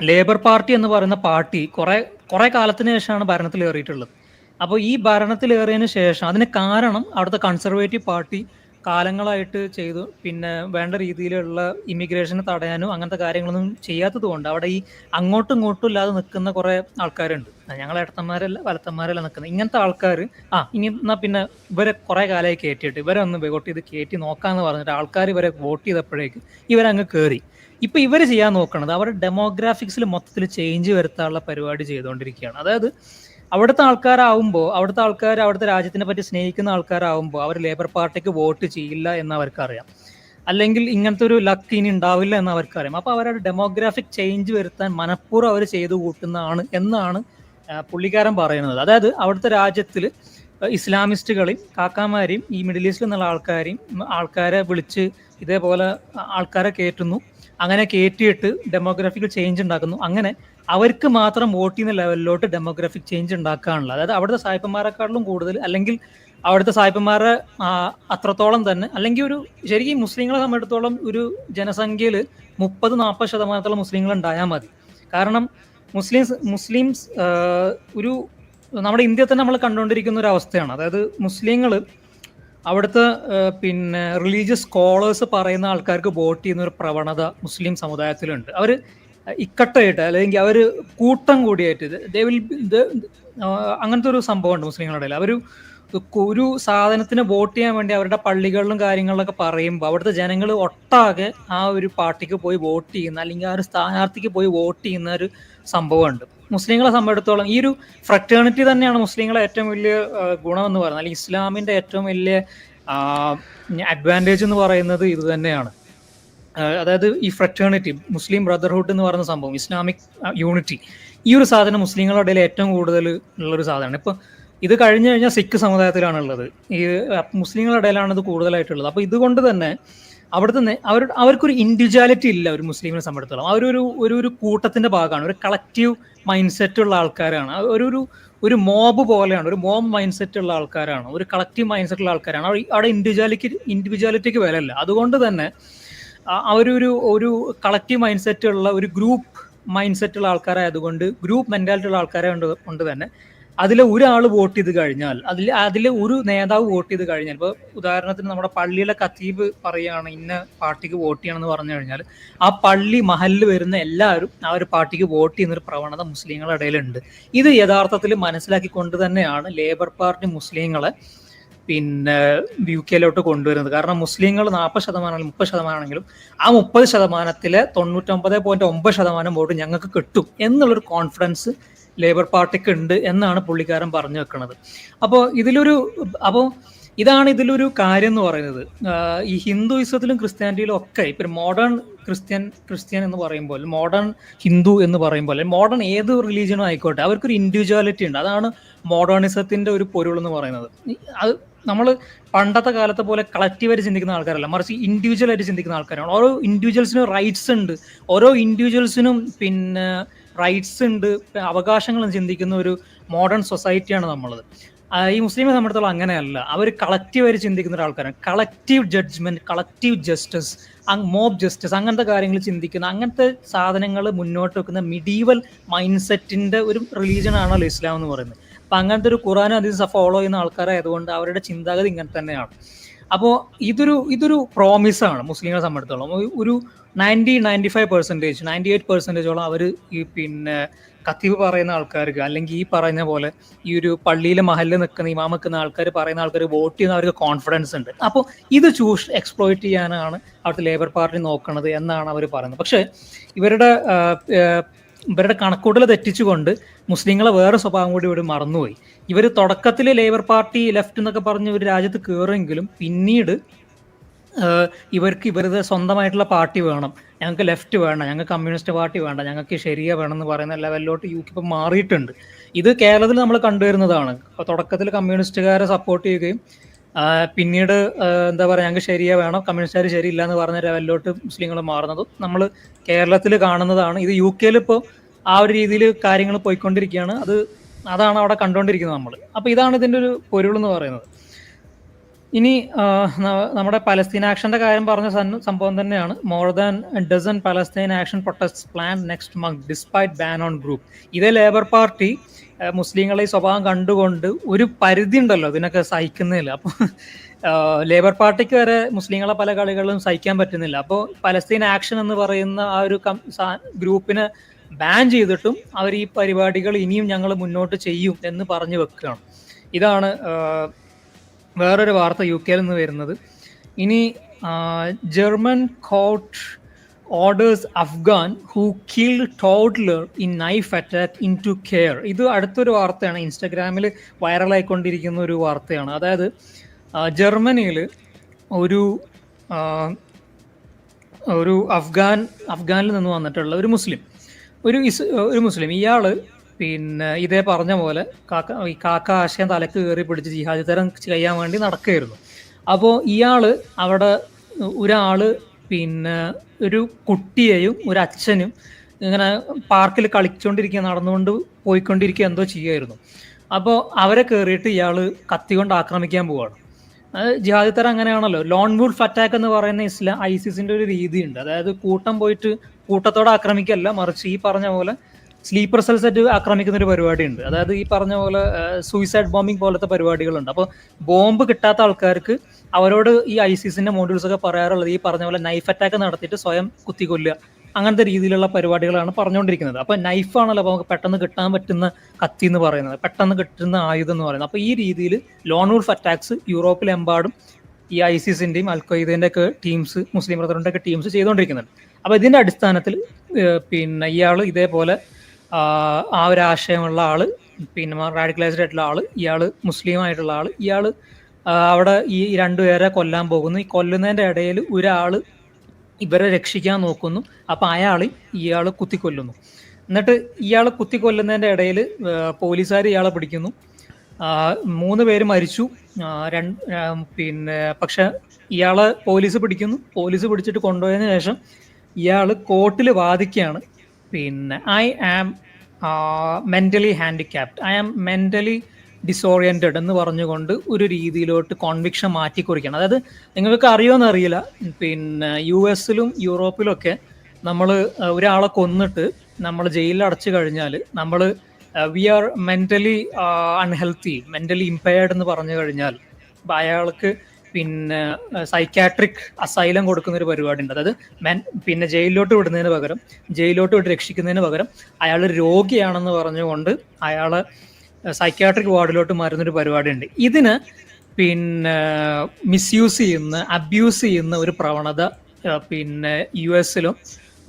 ലേബർ പാർട്ടി എന്ന് പറയുന്ന പാർട്ടി കുറെ കാലത്തിന് ശേഷമാണ് ഭരണത്തിലേറിയിട്ടുള്ളത്. അപ്പോൾ ഈ ഭരണത്തിലേറിയതിന് ശേഷം അതിന് കാരണം അവിടുത്തെ കൺസർവേറ്റീവ് പാർട്ടി കാലങ്ങളായിട്ട് ചെയ്തു പിന്നെ വേണ്ട രീതിയിലുള്ള ഇമിഗ്രേഷനെ തടയാനും അങ്ങനത്തെ കാര്യങ്ങളൊന്നും ചെയ്യാത്തത് കൊണ്ട് അവിടെ ഈ അങ്ങോട്ടും ഇങ്ങോട്ടും ഇല്ലാതെ നിൽക്കുന്ന കുറെ ആൾക്കാരുണ്ട്. ഞങ്ങൾ ഇടത്തന്മാരല്ല വലത്തന്മാരല്ല നിൽക്കുന്നത്. ഇങ്ങനത്തെ ആൾക്കാർ ഇനി എന്നാൽ പിന്നെ ഇവരെ കുറെ കാലമായി കയറ്റിയിട്ട് ഇവരെ ഒന്ന് വോട്ട് ചെയ്ത് കയറ്റി നോക്കാന്ന് പറഞ്ഞിട്ട് ആൾക്കാർ ഇവരെ വോട്ട് ചെയ്തപ്പോഴേക്ക് ഇവരങ്ങ് കയറി. ഇപ്പൊ ഇവർ ചെയ്യാൻ നോക്കണത് അവരുടെ ഡെമോഗ്രാഫിക്സിൽ മൊത്തത്തിൽ ചേഞ്ച് വരുത്താനുള്ള പരിപാടി ചെയ്തുകൊണ്ടിരിക്കുകയാണ്. അതായത് അവിടുത്തെ ആൾക്കാരാവുമ്പോൾ അവിടുത്തെ രാജ്യത്തിനെ പറ്റി സ്നേഹിക്കുന്ന ആൾക്കാരാവുമ്പോൾ അവർ ലേബർ പാർട്ടിക്ക് വോട്ട് ചെയ്യില്ല എന്ന് അവർക്കറിയാം, അല്ലെങ്കിൽ ഇങ്ങനത്തെ ഒരു ലക്ക് ഇനി ഉണ്ടാവില്ല എന്ന് അവർക്കറിയാം. അപ്പോൾ അവരുടെ ഡെമോഗ്രാഫിക് ചേഞ്ച് വരുത്താൻ മനഃപൂർവ്വം അവർ ചെയ്തു കൂട്ടുന്നതാണ് എന്നാണ് പുള്ളിക്കാരൻ പറയുന്നത്. അതായത് അവിടുത്തെ രാജ്യത്തിൽ ഇസ്ലാമിസ്റ്റുകളെയും കാക്കാമാരെയും ഈ മിഡിൽ ഈസ്റ്റിൽ നിന്നുള്ള ആൾക്കാരെ വിളിച്ച് ഇതേപോലെ ആൾക്കാരെ കയറ്റുന്നു. അങ്ങനെ കയറ്റിയിട്ട് ഡെമോഗ്രാഫിക്കൽ ചേഞ്ച് ഉണ്ടാക്കുന്നു. അങ്ങനെ അവർക്ക് മാത്രം വോട്ട് ചെയ്യുന്ന ലെവലിലോട്ട് ഡെമോഗ്രാഫിക് ചേഞ്ച് ഉണ്ടാക്കാനുള്ള, അതായത് അവിടുത്തെ സായിപ്പന്മാരെക്കാട്ടിലും കൂടുതൽ, അല്ലെങ്കിൽ അവിടുത്തെ സായിപ്പന്മാരെ അത്രത്തോളം തന്നെ, അല്ലെങ്കിൽ ഒരു ശരിക്കും മുസ്ലിങ്ങളെ സംബന്ധിച്ചിടത്തോളം ഒരു ജനസംഖ്യയിൽ 30-40% മുസ്ലിങ്ങൾ ഉണ്ടായാൽ മതി. കാരണം മുസ്ലിംസ് ഒരു നമ്മുടെ ഇന്ത്യയിൽ തന്നെ നമ്മൾ കണ്ടുകൊണ്ടിരിക്കുന്ന ഒരു അവസ്ഥയാണ്. അതായത് മുസ്ലിങ്ങൾ അവിടുത്തെ പിന്നെ റിലീജിയസ് സ്കോളേഴ്സ് പറയുന്ന ആൾക്കാർക്ക് വോട്ട് ചെയ്യുന്ന ഒരു പ്രവണത മുസ്ലിം സമുദായത്തിലുണ്ട്. അവർ ഇക്കട്ടായിട്ട് അല്ലെങ്കിൽ അവർ കൂട്ടം കൂടിയായിട്ട് അങ്ങനത്തെ ഒരു സംഭവമുണ്ട് മുസ്ലിങ്ങളുടെ ഇടയിൽ. ഒരു സാധനത്തിന് വോട്ട് ചെയ്യാൻ വേണ്ടി അവരുടെ പള്ളികളിലും കാര്യങ്ങളിലൊക്കെ പറയുമ്പോൾ അവിടുത്തെ ജനങ്ങൾ ഒട്ടാകെ ആ ഒരു പാർട്ടിക്ക് പോയി വോട്ട് ചെയ്യുന്ന, അല്ലെങ്കിൽ ആ ഒരു സ്ഥാനാർത്ഥിക്ക് പോയി വോട്ട് ചെയ്യുന്ന ഒരു സംഭവമുണ്ട്. മുസ്ലിങ്ങളെ സംബന്ധിച്ചിടത്തോളം ഈ ഒരു ഫ്രറ്റേണിറ്റി തന്നെയാണ് മുസ്ലിങ്ങളെ ഏറ്റവും വലിയ ഗുണമെന്ന് പറയുന്നത്, അല്ലെങ്കിൽ ഇസ്ലാമിൻ്റെ ഏറ്റവും വലിയ അഡ്വാൻറ്റേജ് എന്ന് പറയുന്നത് ഇത് തന്നെയാണ്. അതായത് ഈ ഫ്രറ്റേണിറ്റി, മുസ്ലിം ബ്രദർഹുഡ് എന്ന് പറയുന്ന സംഭവം, ഇസ്ലാമിക് യൂണിറ്റി, ഈ ഒരു സാധനം മുസ്ലിങ്ങളുടെ ഇടയിൽ ഏറ്റവും കൂടുതൽ ഉള്ളൊരു സാധനമാണ്. ഇപ്പോൾ ഇത് കഴിഞ്ഞു കഴിഞ്ഞാൽ സിഖ് സമുദായത്തിലാണുള്ളത്, ഈ മുസ്ലിങ്ങളുടെ ഇടയിലാണ് ഇത് കൂടുതലായിട്ടുള്ളത്. അപ്പോൾ ഇതുകൊണ്ട് തന്നെ അവിടുത്തെ അവർക്കൊരു ഇൻഡിവിജ്വാലിറ്റി ഇല്ല ഒരു മുസ്ലിമിനെ സംബന്ധിച്ചിടത്തോളം. ഒരു കൂട്ടത്തിന്റെ ഭാഗമാണ്, ഒരു കളക്റ്റീവ് മൈൻഡ് സെറ്റ് ഉള്ള ആൾക്കാരാണ്, ഒരു മോബ് പോലെയാണ്, ഒരു മോബ് മൈൻഡ് സെറ്റ് ഉള്ള ആൾക്കാരാണ്, ഒരു കളക്റ്റീവ് മൈൻഡ് സെറ്റ് ഉള്ള ആൾക്കാരാണ്. അവിടെ ഇൻഡിവിജ്വാലിറ്റിക്ക് വിലയില്ല. അതുകൊണ്ട് തന്നെ ഒരു കളക്റ്റീവ് മൈൻഡ് സെറ്റ് ഉള്ള ഒരു ഗ്രൂപ്പ് മൈൻഡ് സെറ്റ് ഉള്ള ആൾക്കാരായതുകൊണ്ട്, ഗ്രൂപ്പ് മെന്റാലിറ്റി ഉള്ള ആൾക്കാരെ കൊണ്ട് തന്നെ അതിൽ ഒരാൾ വോട്ട് ചെയ്ത് കഴിഞ്ഞാൽ, അതിൽ ഒരു നേതാവ് വോട്ട് ചെയ്ത് കഴിഞ്ഞാൽ, ഇപ്പോൾ ഉദാഹരണത്തിന് നമ്മുടെ പള്ളിയിലെ ഖത്തീബ് പറയുകയാണ് ഇന്ന പാർട്ടിക്ക് വോട്ട് ചെയ്യണമെന്ന് പറഞ്ഞു കഴിഞ്ഞാൽ, ആ പള്ളി മഹലിൽ വരുന്ന എല്ലാവരും ആ ഒരു പാർട്ടിക്ക് വോട്ട് ചെയ്യുന്നൊരു പ്രവണത മുസ്ലിങ്ങളുടെ ഇടയിലുണ്ട്. ഇത് യഥാർത്ഥത്തിൽ മനസ്സിലാക്കിക്കൊണ്ട് തന്നെയാണ് ലേബർ പാർട്ടി മുസ്ലിങ്ങളെ പിന്നെ UK കൊണ്ടുവരുന്നത്. കാരണം മുസ്ലിങ്ങൾ 40% 30% ആ 30%-ലെ 99.9% വോട്ട് ഞങ്ങൾക്ക് കിട്ടും എന്നുള്ളൊരു കോൺഫിഡൻസ് ലേബർ പാർട്ടിക്ക് ഉണ്ട് എന്നാണ് പുള്ളിക്കാരൻ പറഞ്ഞു വെക്കുന്നത്. അപ്പോൾ ഇതാണ് ഇതിലൊരു കാര്യം എന്ന് പറയുന്നത്. ഈ ഹിന്ദുയിസത്തിലും ക്രിസ്ത്യാനിറ്റിയിലും ഒക്കെ ഇപ്പം മോഡേൺ ക്രിസ്ത്യൻ എന്ന് പറയുമ്പോൾ, മോഡേൺ ഹിന്ദു എന്ന് പറയുമ്പോൾ, മോഡേൺ ഏത് റിലീജിയനും ആയിക്കോട്ടെ, അവർക്കൊരു ഇൻഡിവിജ്വാലിറ്റി ഉണ്ട്. അതാണ് മോഡേണിസത്തിന്റെ ഒരു പൊരുൾ എന്ന് പറയുന്നത്. അത് നമ്മൾ പണ്ടത്തെ കാലത്തെ പോലെ കളക്റ്റീവായിട്ട് ചിന്തിക്കുന്ന ആൾക്കാരല്ല, മറിച്ച് ഇൻഡിവിജ്വൽ ആയിട്ട് ചിന്തിക്കുന്ന ആൾക്കാരാണ്. ഓരോ ഇൻഡിവിജ്വൽസിനും റൈറ്റ്സ് ഉണ്ട്, ഓരോ ഇൻഡിവിജ്വൽസിനും പിന്നെ റൈറ്റ്സ് ഉണ്ട്, അവകാശങ്ങളും ചിന്തിക്കുന്ന ഒരു മോഡേൺ സൊസൈറ്റിയാണ് നമ്മളത്. ഈ മുസ്ലിമെ സംബന്ധിച്ചിടത്തോളം അങ്ങനെയല്ല. അവർ കളക്റ്റീവായിട്ട് ചിന്തിക്കുന്ന ഒരാൾക്കാരാണ്. Collective judgement, collective justice, mob justice, അങ്ങനത്തെ കാര്യങ്ങൾ ചിന്തിക്കുന്ന, അങ്ങനത്തെ സാധനങ്ങൾ മുന്നോട്ട് വെക്കുന്ന മിഡീവൽ മൈൻഡ് സെറ്റിന്റെ ഒരു റിലീജിയൻ ആണല്ലോ ഇസ്ലാം എന്ന് പറയുന്നത്. അപ്പം അങ്ങനത്തെ ഒരു ഖുറാനും ഹദീസും ഫോളോ ചെയ്യുന്ന ആൾക്കാരായതുകൊണ്ട് അവരുടെ ചിന്താഗതി ഇങ്ങനെ തന്നെയാണ്. അപ്പോൾ ഇതൊരു പ്രോമിസാണ് മുസ്ലിങ്ങളെ സംബന്ധിച്ചിടത്തോളം. ഒരു 95%, 98% അവർ ഈ പിന്നെ ഖത്തീബ് പറയുന്ന ആൾക്കാർക്ക്, അല്ലെങ്കിൽ ഈ പറയുന്ന പോലെ ഈ ഒരു പള്ളിയിലെ മഹലിൽ നിൽക്കുന്ന ഇമാം നിൽക്കുന്ന ആൾക്കാർ പറയുന്ന ആൾക്കാർ വോട്ട് ചെയ്യുന്ന അവർക്ക് കോൺഫിഡൻസ് ഉണ്ട്. അപ്പോൾ ഇത് എക്സ്പ്ലോയിറ്റ് ചെയ്യാനാണ് അവിടുത്തെ ലേബർ പാർട്ടി നോക്കുന്നത് എന്നാണ് അവർ പറയുന്നത്. പക്ഷേ ഇവരുടെ കണക്കൂട്ടൽ തെറ്റിച്ചുകൊണ്ട് മുസ്ലിങ്ങളെ വേറെ സ്വഭാവം കൂടി ഇവിടെ മറന്നുപോയി. ഇവർ തുടക്കത്തിൽ ലേബർ പാർട്ടി ലെഫ്റ്റ് എന്നൊക്കെ പറഞ്ഞ് ഒരു രാജ്യത്ത് കയറുമെങ്കിലും പിന്നീട് ഇവരുടെ സ്വന്തമായിട്ടുള്ള പാർട്ടി വേണം, ഞങ്ങൾക്ക് ലെഫ്റ്റ് വേണ്ട, ഞങ്ങൾക്ക് കമ്മ്യൂണിസ്റ്റ് പാർട്ടി വേണ്ട, ഞങ്ങൾക്ക് ശരിയ വേണം എന്ന് പറയുന്ന ലെവലിലോട്ട് UK ഇപ്പം മാറിയിട്ടുണ്ട്. ഇത് കേരളത്തിൽ നമ്മൾ കണ്ടുവരുന്നതാണ്. അപ്പോൾ തുടക്കത്തിൽ കമ്മ്യൂണിസ്റ്റുകാരെ സപ്പോർട്ട് ചെയ്യുകയും പിന്നീട് എന്താ പറയുക, ഞങ്ങൾക്ക് ശരിയ വേണം, കമ്മ്യൂണിസ്റ്റുകാർ ശരിയില്ല എന്ന് പറഞ്ഞ ലെവലിലോട്ട് മുസ്ലിങ്ങൾ മാറുന്നതും നമ്മൾ കേരളത്തിൽ കാണുന്നതാണ്. ഇത് UK ഇപ്പോൾ ആ ഒരു രീതിയിൽ കാര്യങ്ങൾ പോയിക്കൊണ്ടിരിക്കുകയാണ്. അതാണ് അവിടെ കണ്ടുകൊണ്ടിരിക്കുന്നത് നമ്മൾ. അപ്പോൾ ഇതാണ് ഇതിൻ്റെ ഒരു പൊരുൾ എന്ന് പറയുന്നത്. ഇനി നമ്മുടെ പലസ്തീൻ ആക്ഷന്റെ കാര്യം പറഞ്ഞ സംഭവം തന്നെയാണ്. More than dozen Palestine action protest plan next month despite ban on group. ഇതേ ലേബർ പാർട്ടി മുസ്ലിങ്ങളെ ഈ സ്വഭാവം കണ്ടുകൊണ്ട് ഒരു പരിധി ഉണ്ടല്ലോ ഇതിനൊക്കെ സഹിക്കുന്നില്ല. അപ്പോൾ ലേബർ പാർട്ടിക്ക് വരെ മുസ്ലിങ്ങളെ പല കളികളും സഹിക്കാൻ പറ്റുന്നില്ല. അപ്പോൾ പലസ്തീൻ ആക്ഷൻ എന്ന് പറയുന്ന ആ ഒരു ഗ്രൂപ്പിനെ ബാൻ ചെയ്തിട്ടും അവർ ഈ പരിപാടികൾ ഇനിയും ഞങ്ങൾ മുന്നോട്ട് ചെയ്യും എന്ന് പറഞ്ഞു വെക്കുകയാണ്. ഇതാണ് വേറൊരു വാർത്ത UK നിന്ന് വരുന്നത്. ഇനി German court orders Afghan who killed toddler in knife attack into care. ഇത് അടുത്തൊരു വാർത്തയാണ്, ഇൻസ്റ്റഗ്രാമിൽ വൈറലായിക്കൊണ്ടിരിക്കുന്ന ഒരു വാർത്തയാണ്. അതായത് ജർമ്മനിയിൽ ഒരു അഫ്ഗാനിൽ നിന്ന് വന്നിട്ടുള്ള ഒരു മുസ്ലിം ഇയാൾ പിന്നെ ഇതേ പറഞ്ഞ പോലെ ഈ കാക്ക ആശയം തലക്ക് കയറി പിടിച്ച് ജിഹാദിത്തരം ചെയ്യാൻ വേണ്ടി നടക്കുകയായിരുന്നു. അപ്പോൾ ഇയാള് അവിടെ ഒരാള് പിന്നെ ഒരു കുട്ടിയെയും ഒരു അച്ഛനും ഇങ്ങനെ പാർക്കിൽ കളിച്ചുകൊണ്ടിരിക്കുക, നടന്നുകൊണ്ട് പോയിക്കൊണ്ടിരിക്കുക എന്തോ ചെയ്യുമായിരുന്നു. അപ്പോൾ അവരെ കയറിയിട്ട് ഇയാള് കത്തി കൊണ്ട് ആക്രമിക്കാൻ പോവാണ്. ജിഹാദിത്തരം അങ്ങനെയാണല്ലോ. ലോൺ വുൾഫ് അറ്റാക്ക് എന്ന് പറയുന്ന ഐസിസിന്റെ ഒരു രീതിയുണ്ട്. അതായത് കൂട്ടം പോയിട്ട് കൂട്ടത്തോടെ ആക്രമിക്കല്ല, മറിച്ച് ഈ പറഞ്ഞ പോലെ സ്ലീപ്പർ സെൽ സെറ്റ് ആക്രമിക്കുന്ന ഒരു പരിപാടിയുണ്ട്. അതായത് ഈ പറഞ്ഞ പോലെ സൂയിസൈഡ് ബോംബിംഗ് പോലത്തെ പരിപാടികളുണ്ട്. അപ്പോൾ ബോംബ് കിട്ടാത്ത ആൾക്കാർക്ക് അവരോട് ഈ ഐസിസിന്റെ മോഡ്യൂൾസ് ഒക്കെ പറയാറുള്ളത് ഈ പറഞ്ഞ പോലെ നൈഫ് അറ്റാക്ക് നടത്തിയിട്ട് സ്വയം കുത്തിക്കൊല്ലുക, അങ്ങനത്തെ രീതിയിലുള്ള പരിപാടികളാണ് പറഞ്ഞുകൊണ്ടിരിക്കുന്നത്. അപ്പോൾ നൈഫാണല്ലോ അപ്പോൾ നമുക്ക് പെട്ടെന്ന് കിട്ടാൻ പറ്റുന്ന കത്തി എന്ന് പറയുന്നത്, പെട്ടെന്ന് കിട്ടുന്ന ആയുധം എന്ന് പറയുന്നത്. അപ്പോൾ ഈ രീതിയിൽ ലോൺ വുൾഫ് അറ്റാക്സ് യൂറോപ്പിലെമ്പാടും ഈ ഐസിസിന്റെയും അൽ ഖ്വയ്ദന്റെ ഒക്കെ ടീംസ്, മുസ്ലിം ബ്രദറിന്റെ ഒക്കെ ടീംസ് ചെയ്തുകൊണ്ടിരിക്കുന്നുണ്ട്. അപ്പോൾ ഇതിന്റെ അടിസ്ഥാനത്തിൽ പിന്നെ ഇയാൾ ഇതേപോലെ ആ ഒരു ആശയമുള്ള ആള്, പിന്നെ റാഡിക്കലൈസ്ഡ് ആയിട്ടുള്ള ആള്, ഇയാള് മുസ്ലിം ആയിട്ടുള്ള ആള്, ഇയാള് അവിടെ ഈ രണ്ടുപേരെ കൊല്ലാൻ പോകുന്നു. ഈ കൊല്ലുന്നതിന്റെ ഇടയിൽ ഒരാള് ഇവരെ രക്ഷിക്കാൻ നോക്കുന്നു. അപ്പൊ ഇയാള് കുത്തിക്കൊല്ലുന്നു. എന്നിട്ട് ഇയാള് കുത്തിക്കൊല്ലുന്നതിന്റെ ഇടയിൽ പോലീസുകാർ ഇയാളെ പിടിക്കുന്നു. 3 പേര് മരിച്ചു. പിന്നെ പക്ഷെ ഇയാളെ പോലീസ് പിടിക്കുന്നു. പോലീസ് പിടിച്ചിട്ട് കൊണ്ടുപോയതിനു ശേഷം ഇയാള് കോർട്ടിൽ വാദിക്കുകയാണ്, പിന്നെ I am mentally handicapped, I am mentally disoriented എന്ന് പറഞ്ഞുകൊണ്ട് ഒരു രീതിയിലോട്ട് കോൺവിക്ഷൻ മാറ്റിക്കുറിക്കണം. അതായത് നിങ്ങൾക്ക് അറിയുമെന്ന് അറിയില്ല, പിന്നെ US-ലും യൂറോപ്പിലൊക്കെ നമ്മൾ ഒരാളെ കൊന്നിട്ട് നമ്മൾ ജയിലിൽ അടച്ചു കഴിഞ്ഞാൽ നമ്മൾ we are mentally unhealthy, mentally impaired എന്ന് പറഞ്ഞു കഴിഞ്ഞാൽ അയാൾക്ക് പിന്നെ സൈക്കാട്രിക് അസൈലം കൊടുക്കുന്ന ഒരു പരിപാടി ഉണ്ട്. അതായത് പിന്നെ ജയിലിലോട്ട് വിട്ട് രക്ഷിക്കുന്നതിന് പകരം അയാൾ രോഗിയാണെന്ന് പറഞ്ഞുകൊണ്ട് അയാളെ സൈക്യാട്രിക് വാർഡിലോട്ട് മാറുന്നൊരു പരിപാടിയുണ്ട്. ഇതിന് പിന്നെ അബ്യൂസ് ചെയ്യുന്ന ഒരു പ്രവണത പിന്നെ US-ലും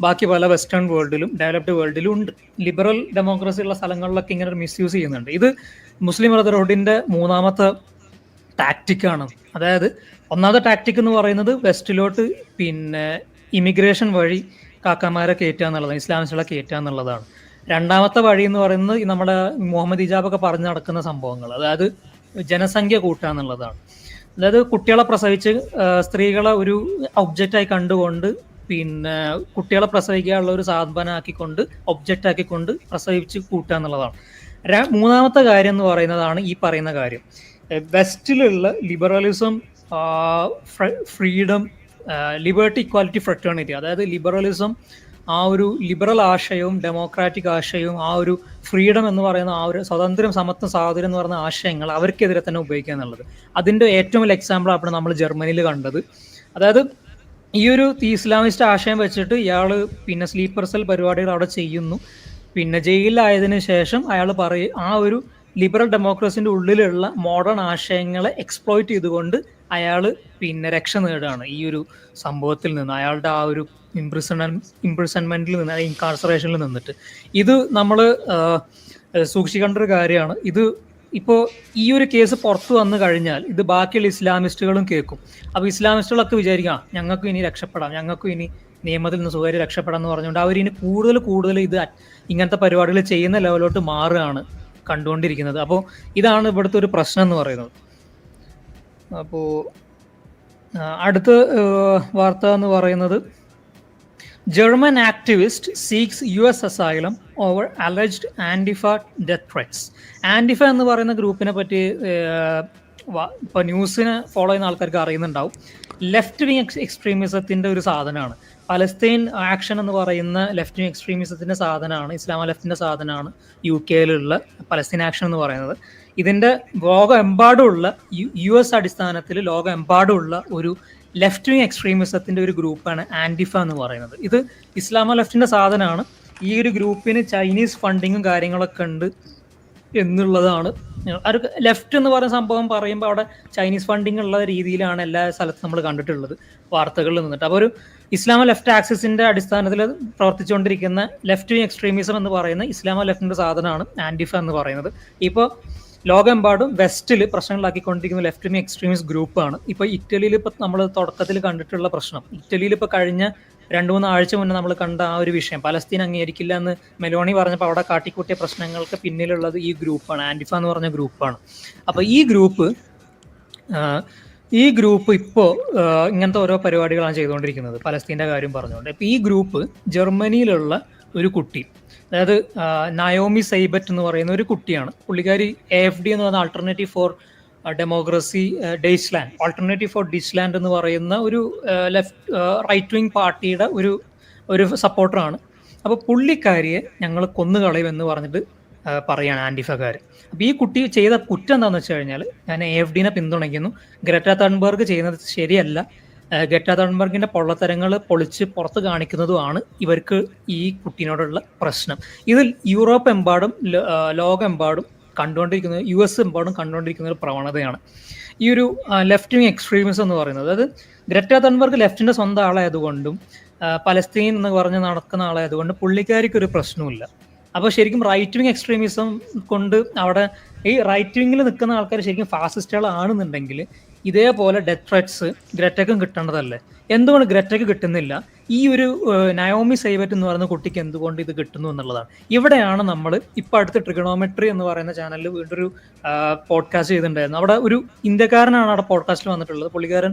ബാക്കി പല വെസ്റ്റേൺ വേൾഡിലും ഡെവലപ്ഡ് വേൾഡിലും ഉണ്ട്. ലിബറൽ ഡെമോക്രസി ഉള്ള സ്ഥലങ്ങളിലൊക്കെ ഇങ്ങനെ ഒരു മിസ്യൂസ് ചെയ്യുന്നുണ്ട്. ഇത് മുസ്ലിം ബ്രദർഹുഡിന്റെ 3ാമത്തെ ടാക്റ്റിക്കാണ്. അതായത് 1ാമത്തെ ടാക്റ്റിക് എന്ന് പറയുന്നത് വെസ്റ്റിലോട്ട് പിന്നെ ഇമിഗ്രേഷൻ വഴി കാക്കമാരെ കയറ്റുക എന്നുള്ളതാണ്, ഇസ്ലാമിസ്റ്റുകളെ കയറ്റുക എന്നുള്ളതാണ്. 2ാമത്തെ വഴി എന്ന് പറയുന്നത് നമ്മുടെ മുഹമ്മദ് ഇജാബൊക്കെ പറഞ്ഞു നടക്കുന്ന സംഭവങ്ങൾ, അതായത് ജനസംഖ്യ കൂട്ടുക എന്നുള്ളതാണ്. അതായത് കുട്ടികളെ പ്രസവിച്ച് സ്ത്രീകളെ ഒരു ഒബ്ജക്റ്റായി കണ്ടുകൊണ്ട് പിന്നെ കുട്ടികളെ പ്രസവിക്കാനുള്ള ഒരു സാധനമാക്കിക്കൊണ്ട് ഒബ്ജക്റ്റ് ആക്കിക്കൊണ്ട് പ്രസവിച്ച് കൂട്ടുക എന്നുള്ളതാണ്. 3ാമത്തെ കാര്യം എന്ന് പറയുന്നതാണ് ഈ പറയുന്ന കാര്യം. വെസ്റ്റിലുള്ള liberalism, freedom, liberty, equality, fraternity, അതായത് ലിബറലിസം, ആ ഒരു ലിബറൽ ആശയവും ഡെമോക്രാറ്റിക് ആശയവും ആ ഒരു ഫ്രീഡം എന്ന് പറയുന്ന ആ ഒരു സ്വാതന്ത്ര്യം, സമത്വം, സ്വാതന്ത്ര്യം എന്ന് പറയുന്ന ആശയങ്ങൾ അവർക്കെതിരെ തന്നെ ഉപയോഗിക്കുക എന്നുള്ളത്. അതിൻ്റെ ഏറ്റവും വലിയ എക്സാമ്പിളാണ് നമ്മൾ ജർമ്മനിയിൽ കണ്ടത്. അതായത് ഈ ഒരു ഇസ്ലാമിസ്റ്റ് ആശയം വെച്ചിട്ട് ഇയാൾ പിന്നെ സ്ലീപ്പർ സെൽ പരിപാടികൾ അവിടെ ചെയ്യുന്നു. പിന്നെ ജയിലിലായതിനു ശേഷം അയാൾ ആ ഒരു ലിബറൽ ഡെമോക്രസിന്റെ ഉള്ളിലുള്ള മോഡേൺ ആശയങ്ങളെ എക്സ്പ്ലോയിറ്റ് ചെയ്തുകൊണ്ട് അയാൾ പിന്നെ രക്ഷ നേടുകയാണ് ഈ ഒരു സംഭവത്തിൽ നിന്ന്, അയാളുടെ ആ ഒരു ഇംപ്രിസൺമെന്റിൽ നിന്ന്, ഇൻകാർസറേഷനിൽ നിന്നിട്ട്. ഇത് നമ്മൾ സൂക്ഷിക്കേണ്ട ഒരു കാര്യമാണ്. ഇത് ഇപ്പോൾ ഈ ഒരു കേസ് പുറത്തു വന്നു കഴിഞ്ഞാൽ ഇത് ബാക്കിയുള്ള ഇസ്ലാമിസ്റ്റുകളും കേൾക്കും. അപ്പോൾ ഇസ്ലാമിസ്റ്റുകളൊക്കെ വിചാരിക്കാം ഞങ്ങൾക്കും ഇനി രക്ഷപ്പെടാം, ഞങ്ങൾക്കും ഇനി നിയമത്തിൽ നിന്ന് സ്വകാര്യ രക്ഷപ്പെടാം എന്ന് പറഞ്ഞുകൊണ്ട് അവരിനി കൂടുതൽ ഇത് ഇങ്ങനത്തെ പരിപാടികൾ ചെയ്യുന്ന ലെവലോട്ട് മാറുകയാണ് കണ്ടുകൊണ്ടിരിക്കുന്നത്. അപ്പോൾ ഇതാണ് ഇവിടുത്തെ ഒരു പ്രശ്നം എന്ന് പറയുന്നത്. അപ്പോൾ അടുത്ത വാർത്ത എന്ന് പറയുന്നത്, German activist seeks US asylum over alleged Antifa death threats. Antifa എന്ന് പറയുന്ന ഗ്രൂപ്പിനെ പറ്റി ഇപ്പോൾ ന്യൂസിനെ ഫോളോ ചെയ്യുന്ന ആൾക്കാർക്ക് അറിയുന്നുണ്ടാവും. ലെഫ്റ്റ് വിങ് എക്സ്ട്രീമിസത്തിൻ്റെ ഒരു സാധനമാണ്. പലസ്തീൻ ആക്ഷൻ എന്ന് പറയുന്ന ലെഫ്റ്റ് വിങ് എക്സ്ട്രീമിസത്തിൻ്റെ സാധനമാണ്, ഇസ്ലാമ ലെഫ്റ്റിൻ്റെ സാധനമാണ് UK-യിലുള്ള പലസ്തീൻ ആക്ഷൻ എന്ന് പറയുന്നത്. ഇതിൻ്റെ ലോകമെമ്പാടുമുള്ള US അടിസ്ഥാനത്തിൽ ലോകമെമ്പാടുമുള്ള ഒരു ലെഫ്റ്റ് വിങ് എക്സ്ട്രീമിസത്തിന്റെ ഒരു ഗ്രൂപ്പാണ് ആൻറ്റിഫ എന്ന് പറയുന്നത്. ഇത് ഇസ്ലാമ ലെഫ്റ്റിന്റെ സാധനമാണ്. ഈ ഒരു ഗ്രൂപ്പിന് ചൈനീസ് ഫണ്ടിങ്ങും കാര്യങ്ങളൊക്കെ ഉണ്ട് എന്നുള്ളതാണ്. ഒരു ലെഫ്റ്റ് എന്ന് പറയുന്ന സംഭവം പറയുമ്പോൾ അവിടെ ചൈനീസ് ഫണ്ടിങ് ഉള്ള രീതിയിലാണ് എല്ലാ സ്ഥലത്തും നമ്മൾ കണ്ടിട്ടുള്ളത് വാർത്തകളിൽ നിന്നിട്ട്. അപ്പോൾ ഒരു ഇസ്ലാമ ലെഫ്റ്റ് ആക്സിസിന്റെ അടിസ്ഥാനത്തിൽ പ്രവർത്തിച്ചുകൊണ്ടിരിക്കുന്ന ലെഫ്റ്റ് വിങ് എക്സ്ട്രീമിസം എന്ന് പറയുന്ന ഇസ്ലാമ ലെഫ്റ്റിന്റെ സാധനമാണ് ആൻറ്റിഫ എന്ന് പറയുന്നത്. ഇപ്പോൾ ലോകമെമ്പാടും വെസ്റ്റിൽ പ്രശ്നങ്ങളാക്കിക്കൊണ്ടിരിക്കുന്ന ലെഫ്റ്റ് വിങ് എക്സ്ട്രീമിസ്റ്റ് ഗ്രൂപ്പാണ്. ഇപ്പോൾ ഇറ്റലിയിൽ ഇപ്പോൾ നമ്മൾ തുടക്കത്തിൽ കണ്ടിട്ടുള്ള പ്രശ്നം, ഇറ്റലിയിൽ ഇപ്പോൾ കഴിഞ്ഞ 2-3 ആഴ്ച മുന്നേ നമ്മൾ കണ്ട ആ ഒരു വിഷയം, പലസ്തീൻ അംഗീകരിക്കില്ല എന്ന് മെലോണി പറഞ്ഞപ്പോൾ അവിടെ കാട്ടിക്കൂട്ടിയ പ്രശ്നങ്ങൾക്ക് പിന്നിലുള്ളത് ഈ ഗ്രൂപ്പാണ്, ആൻറ്റിഫ എന്ന് പറഞ്ഞ ഗ്രൂപ്പാണ്. അപ്പോൾ ഈ ഗ്രൂപ്പ് ഇപ്പോൾ ഇങ്ങനത്തെ ഓരോ പരിപാടികളാണ് ചെയ്തുകൊണ്ടിരിക്കുന്നത്, പലസ്തീൻ്റെ കാര്യം പറഞ്ഞുകൊണ്ട്. ഇപ്പോൾ ഈ ഗ്രൂപ്പ് ജർമ്മനിയിലുള്ള ഒരു കുട്ടി, അതായത് നയോമി സൈബറ്റ് എന്ന് പറയുന്ന ഒരു കുട്ടിയാണ്. പുള്ളിക്കാരി AFD എന്ന് പറയുന്ന alternative for democracy Deutschland, alternative for Deutschland എന്ന് പറയുന്ന ഒരു റൈറ്റ് വിങ് പാർട്ടിയുടെ ഒരു സപ്പോർട്ടറാണ്. അപ്പോൾ പുള്ളിക്കാരിയെ ഞങ്ങൾ കൊന്നുകളയുമെന്ന് പറഞ്ഞിട്ട് പറയാണ് ആൻറ്റിഫക്കാർ. അപ്പോൾ ഈ കുട്ടി ചെയ്ത കുറ്റം എന്താണെന്ന് വെച്ച് കഴിഞ്ഞാൽ, ഞാൻ AFDനെ പിന്തുണയ്ക്കുന്നു, ഗ്രറ്റ തൺബർഗ് ചെയ്യുന്നത് ശരിയല്ല, ഗ്രറ്റ തൺബർഗിൻ്റെ പൊള്ളത്തരങ്ങൾ പൊളിച്ച് പുറത്ത് കാണിക്കുന്നതുമാണ് ഇവർക്ക് ഈ കുട്ടീനോടുള്ള പ്രശ്നം. ഇതിൽ യൂറോപ്പ് എമ്പാടും ലോകമെമ്പാടും കണ്ടുകൊണ്ടിരിക്കുന്നത്, US എമ്പാടും കണ്ടുകൊണ്ടിരിക്കുന്ന ഒരു പ്രവണതയാണ് ഈ ഒരു ലെഫ്റ്റ് വിങ് എക്സ്ട്രീമിസം എന്ന് പറയുന്നത്. അതായത് ഗ്രറ്റ തൺബർഗ് ലെഫ്റ്റിൻ്റെ സ്വന്തം ആളായതുകൊണ്ടും പലസ്തീൻ എന്ന് പറഞ്ഞ് നടക്കുന്ന ആളായതുകൊണ്ടും പുള്ളിക്കാരിക്ക് ഒരു പ്രശ്നമില്ല. അപ്പോൾ ശരിക്കും റൈറ്റ് വിങ് എക്സ്ട്രീമിസം കൊണ്ട് അവിടെ ഈ റൈറ്റ് വിങ്ങിൽ നിൽക്കുന്ന ആൾക്കാർ ശരിക്കും ഫാസിസ്റ്റുകളാണെന്നുണ്ടെങ്കിൽ ഇതേപോലെ ഡെത്ത് ത്രെറ്റ്സ് ഗ്രറ്റയ്ക്കും കിട്ടേണ്ടതല്ലേ? എന്തുകൊണ്ട് ഗ്രറ്റയ്ക്ക് കിട്ടുന്നില്ല? ഈ ഒരു നയോമി സൈബറ്റ് എന്ന് പറയുന്ന കുട്ടിക്ക് എന്തുകൊണ്ട് ഇത് കിട്ടുന്നു എന്നുള്ളതാണ്. ഇവിടെയാണ് നമ്മൾ ഇപ്പോൾ അടുത്ത് ട്രിഗണോമെട്രി എന്ന് പറയുന്ന ചാനലിൽ വീണ്ടൊരു പോഡ്കാസ്റ്റ് ചെയ്തിട്ടുണ്ടായിരുന്നു. അവിടെ ഒരു ഇന്ത്യക്കാരനാണ് അവിടെ പോഡ്കാസ്റ്റിൽ വന്നിട്ടുള്ളത്. പുള്ളിക്കാരൻ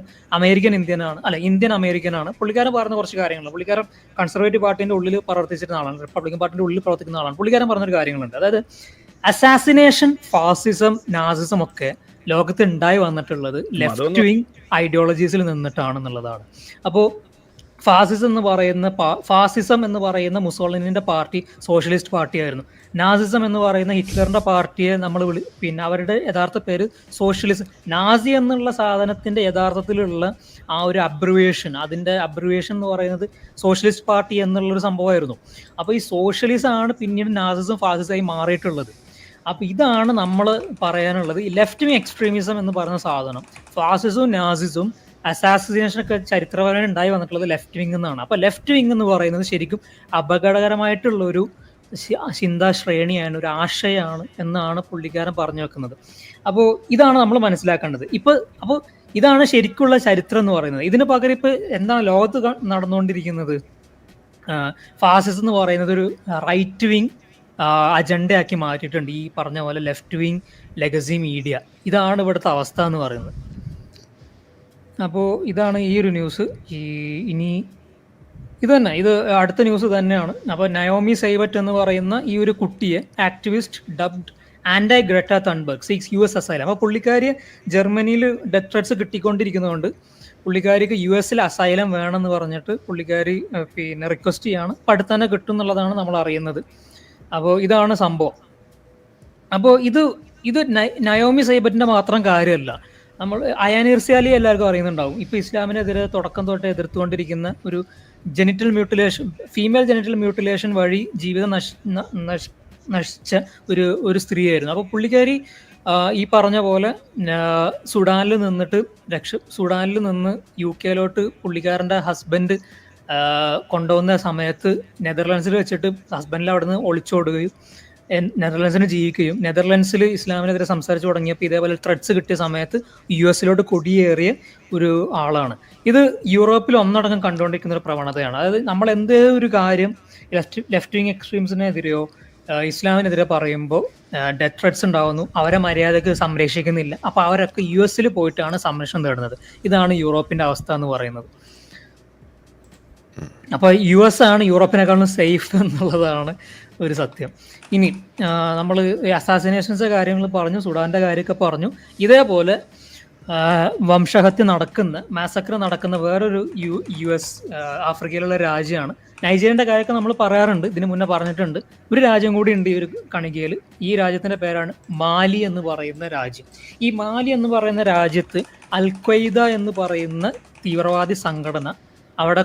ഇന്ത്യൻ അമേരിക്കനാണ്. പുള്ളിക്കാരൻ പറഞ്ഞ കുറച്ച് കാര്യങ്ങൾ, പുള്ളിക്കാരൻ കൺസർവേറ്റീവ് പാർട്ടിൻ്റെ ഉള്ളിൽ പ്രവർത്തിച്ചിരുന്ന ആളാണ്, റിപ്പബ്ലിക്കൻ പാർട്ടിൻ്റെ ഉള്ളിൽ പ്രവർത്തിക്കുന്ന ആളാണ്. പുള്ളിക്കാരൻ പറഞ്ഞൊരു കാര്യങ്ങളുണ്ട്. അതായത് അസാസിനേഷൻ, ഫാസിസം, നാസിസം ഒക്കെ ലോകത്ത് ഉണ്ടായി വന്നിട്ടുള്ളത് ലെഫ്റ്റ് വിങ് ഐഡിയോളജീസിൽ നിന്നിട്ടാണെന്നുള്ളതാണ്. അപ്പോൾ ഫാസിസം എന്ന് പറയുന്ന മുസോളിനിന്റെ പാർട്ടി സോഷ്യലിസ്റ്റ് പാർട്ടിയായിരുന്നു. നാസിസം എന്ന് പറയുന്ന ഹിറ്റ്ലറിന്റെ പാർട്ടിയെ നമ്മൾ പിന്നെ അവരുടെ യഥാർത്ഥ പേര് സോഷ്യലിസ്റ്റ്. നാസി എന്നുള്ള സാധനത്തിന്റെ യഥാർത്ഥത്തിലുള്ള ആ ഒരു അതിന്റെ അബ്രിവേഷൻ എന്ന് പറയുന്നത് സോഷ്യലിസ്റ്റ് പാർട്ടി എന്നുള്ളൊരു സംഭവമായിരുന്നു. അപ്പോൾ ഈ സോഷ്യലിസം ആണ് പിന്നീട് നാസിസം ഫാസിസമായി മാറിയിട്ടുള്ളത്. അപ്പോൾ ഇതാണ് നമ്മൾ പറയാനുള്ളത്. ഈ ലെഫ്റ്റ് വിങ് എക്സ്ട്രീമിസം എന്ന് പറയുന്ന സാധനം, ഫാസിസവും നാസിസവും അസാസിനേഷനൊക്കെ ചരിത്രപരമായി ഉണ്ടായി വന്നിട്ടുള്ളത് ലെഫ്റ്റ് വിങ് എന്നാണ്. അപ്പോൾ ലെഫ്റ്റ് വിങ് എന്ന് പറയുന്നത് ശരിക്കും അപകടകരമായിട്ടുള്ളൊരു ചിന്താശ്രേണിയാണ്, ഒരു ആശയമാണ് എന്നാണ് പുള്ളിക്കാരൻ പറഞ്ഞു വെക്കുന്നത്. അപ്പോൾ ഇതാണ് നമ്മൾ മനസ്സിലാക്കേണ്ടത്. അപ്പോൾ ഇതാണ് ശരിക്കുള്ള ചരിത്രം എന്ന് പറയുന്നത്. ഇതിന് പകരം ഇപ്പോൾ എന്താണ് ലോകത്ത് നടന്നുകൊണ്ടിരിക്കുന്നത്? ഫാസിസം എന്ന് പറയുന്നത് ഒരു റൈറ്റ് വിങ് അജണ്ടയാക്കി മാറ്റിയിട്ടുണ്ട് ഈ പറഞ്ഞ പോലെ ലെഫ്റ്റ് വിങ് ലെഗസി മീഡിയ. ഇതാണ് ഇവിടുത്തെ അവസ്ഥ എന്ന് പറയുന്നത്. അപ്പോൾ ഇതാണ് ഈ ഒരു ന്യൂസ്. ഇനി ഇത് അടുത്ത ന്യൂസ് തന്നെയാണ്. അപ്പോൾ നയോമി സൈബറ്റ് എന്ന് പറയുന്ന ഈ ഒരു കുട്ടിയെ activist dubbed anti Greta Thunberg seeks US asylum. അപ്പോൾ പുള്ളിക്കാരിയെ ജർമ്മനിയിൽ ഡെത്ത് ത്രെറ്റ്സ് കിട്ടിക്കൊണ്ടിരിക്കുന്നതുകൊണ്ട് പുള്ളിക്കാരിക്ക് US അസൈലം വേണമെന്ന് പറഞ്ഞിട്ട് പുള്ളിക്കാരി പിന്നെ റിക്വസ്റ്റ് ചെയ്യാണ്. അപ്പോൾ അടുത്ത് തന്നെ കിട്ടും എന്നുള്ളതാണ് നമ്മൾ അറിയുന്നത്. അപ്പോൾ ഇതാണ് സംഭവം. അപ്പോൾ ഇത് നയോമി സൈബറ്റിൻ്റെ മാത്രം കാര്യമല്ല. നമ്മൾ അയാൻ ഇർസിയാലി എല്ലാവർക്കും അറിയുന്നുണ്ടാവും. ഇപ്പോൾ ഇസ്ലാമിനെതിരെ തുടക്കം തൊട്ട് എതിർത്തുകൊണ്ടിരിക്കുന്ന ഒരു ഫീമെയിൽ ജെനിറ്റൽ മ്യൂട്ടിലേഷൻ വഴി ജീവിതം നശിച്ച ഒരു സ്ത്രീയായിരുന്നു. അപ്പോൾ പുള്ളിക്കാരി ഈ പറഞ്ഞ പോലെ സുഡാനിൽ നിന്ന് UK പുള്ളിക്കാരൻ്റെ ഹസ്ബൻഡ് കൊണ്ടുപോകുന്ന സമയത്ത് നെതർലൻഡ്സിൽ വെച്ചിട്ട് ഹസ്ബൻഡിൽ അവിടെ നിന്ന് ഒളിച്ചോടുകയും നെതർലൻഡ്സിന് ജീവിക്കുകയും നെതർലൻഡ്സിൽ ഇസ്ലാമിനെതിരെ സംസാരിച്ച് തുടങ്ങിയപ്പോൾ ഇതേപോലെ ത്രെറ്റ്സ് കിട്ടിയ സമയത്ത് US കൊടിയേറിയ ഒരു ആളാണ്. ഇത് യൂറോപ്പിൽ ഒന്നടങ്കം കണ്ടുകൊണ്ടിരിക്കുന്ന ഒരു പ്രവണതയാണ്. അതായത് നമ്മൾ എന്തേ ഒരു കാര്യം ലെഫ്റ്റ് വിങ് എക്സ്ട്രീംസിനെതിരെയോ ഇസ്ലാമിനെതിരെ പറയുമ്പോൾ ഡെത്ത് ത്രെറ്റ്സ് ഉണ്ടാകുന്നു, അവരെ മര്യാദക്ക് സംരക്ഷിക്കുന്നില്ല. അപ്പോൾ അവരൊക്കെ US പോയിട്ടാണ് സംരക്ഷണം തേടുന്നത്. ഇതാണ് യൂറോപ്പിൻ്റെ അവസ്ഥ എന്ന് പറയുന്നത്. അപ്പോൾ US ആണ് യൂറോപ്പിനെക്കാളും സേഫ് എന്നുള്ളതാണ് ഒരു സത്യം. ഇനി നമ്മൾ അസാസിനേഷൻസ് കാര്യങ്ങൾ പറഞ്ഞു, സുഡാൻ്റെ കാര്യമൊക്കെ പറഞ്ഞു. ഇതേപോലെ വംശഹത്യ മാസക്ര നടക്കുന്ന വേറൊരു US ആഫ്രിക്കയിലുള്ള രാജ്യമാണ് നൈജീരിയൻ്റെ കാര്യമൊക്കെ നമ്മൾ പറയാറുണ്ട്, ഇതിന് മുന്നേ പറഞ്ഞിട്ടുണ്ട്. ഒരു രാജ്യം കൂടി ഉണ്ട് ഈ ഒരു കണികയിൽ. ഈ രാജ്യത്തിൻ്റെ പേരാണ് മാലി എന്ന് പറയുന്ന രാജ്യം. ഈ മാലി എന്ന് പറയുന്ന രാജ്യത്ത് അൽ-ഖ്വയ്ദ എന്ന് പറയുന്ന തീവ്രവാദി സംഘടന അവിടെ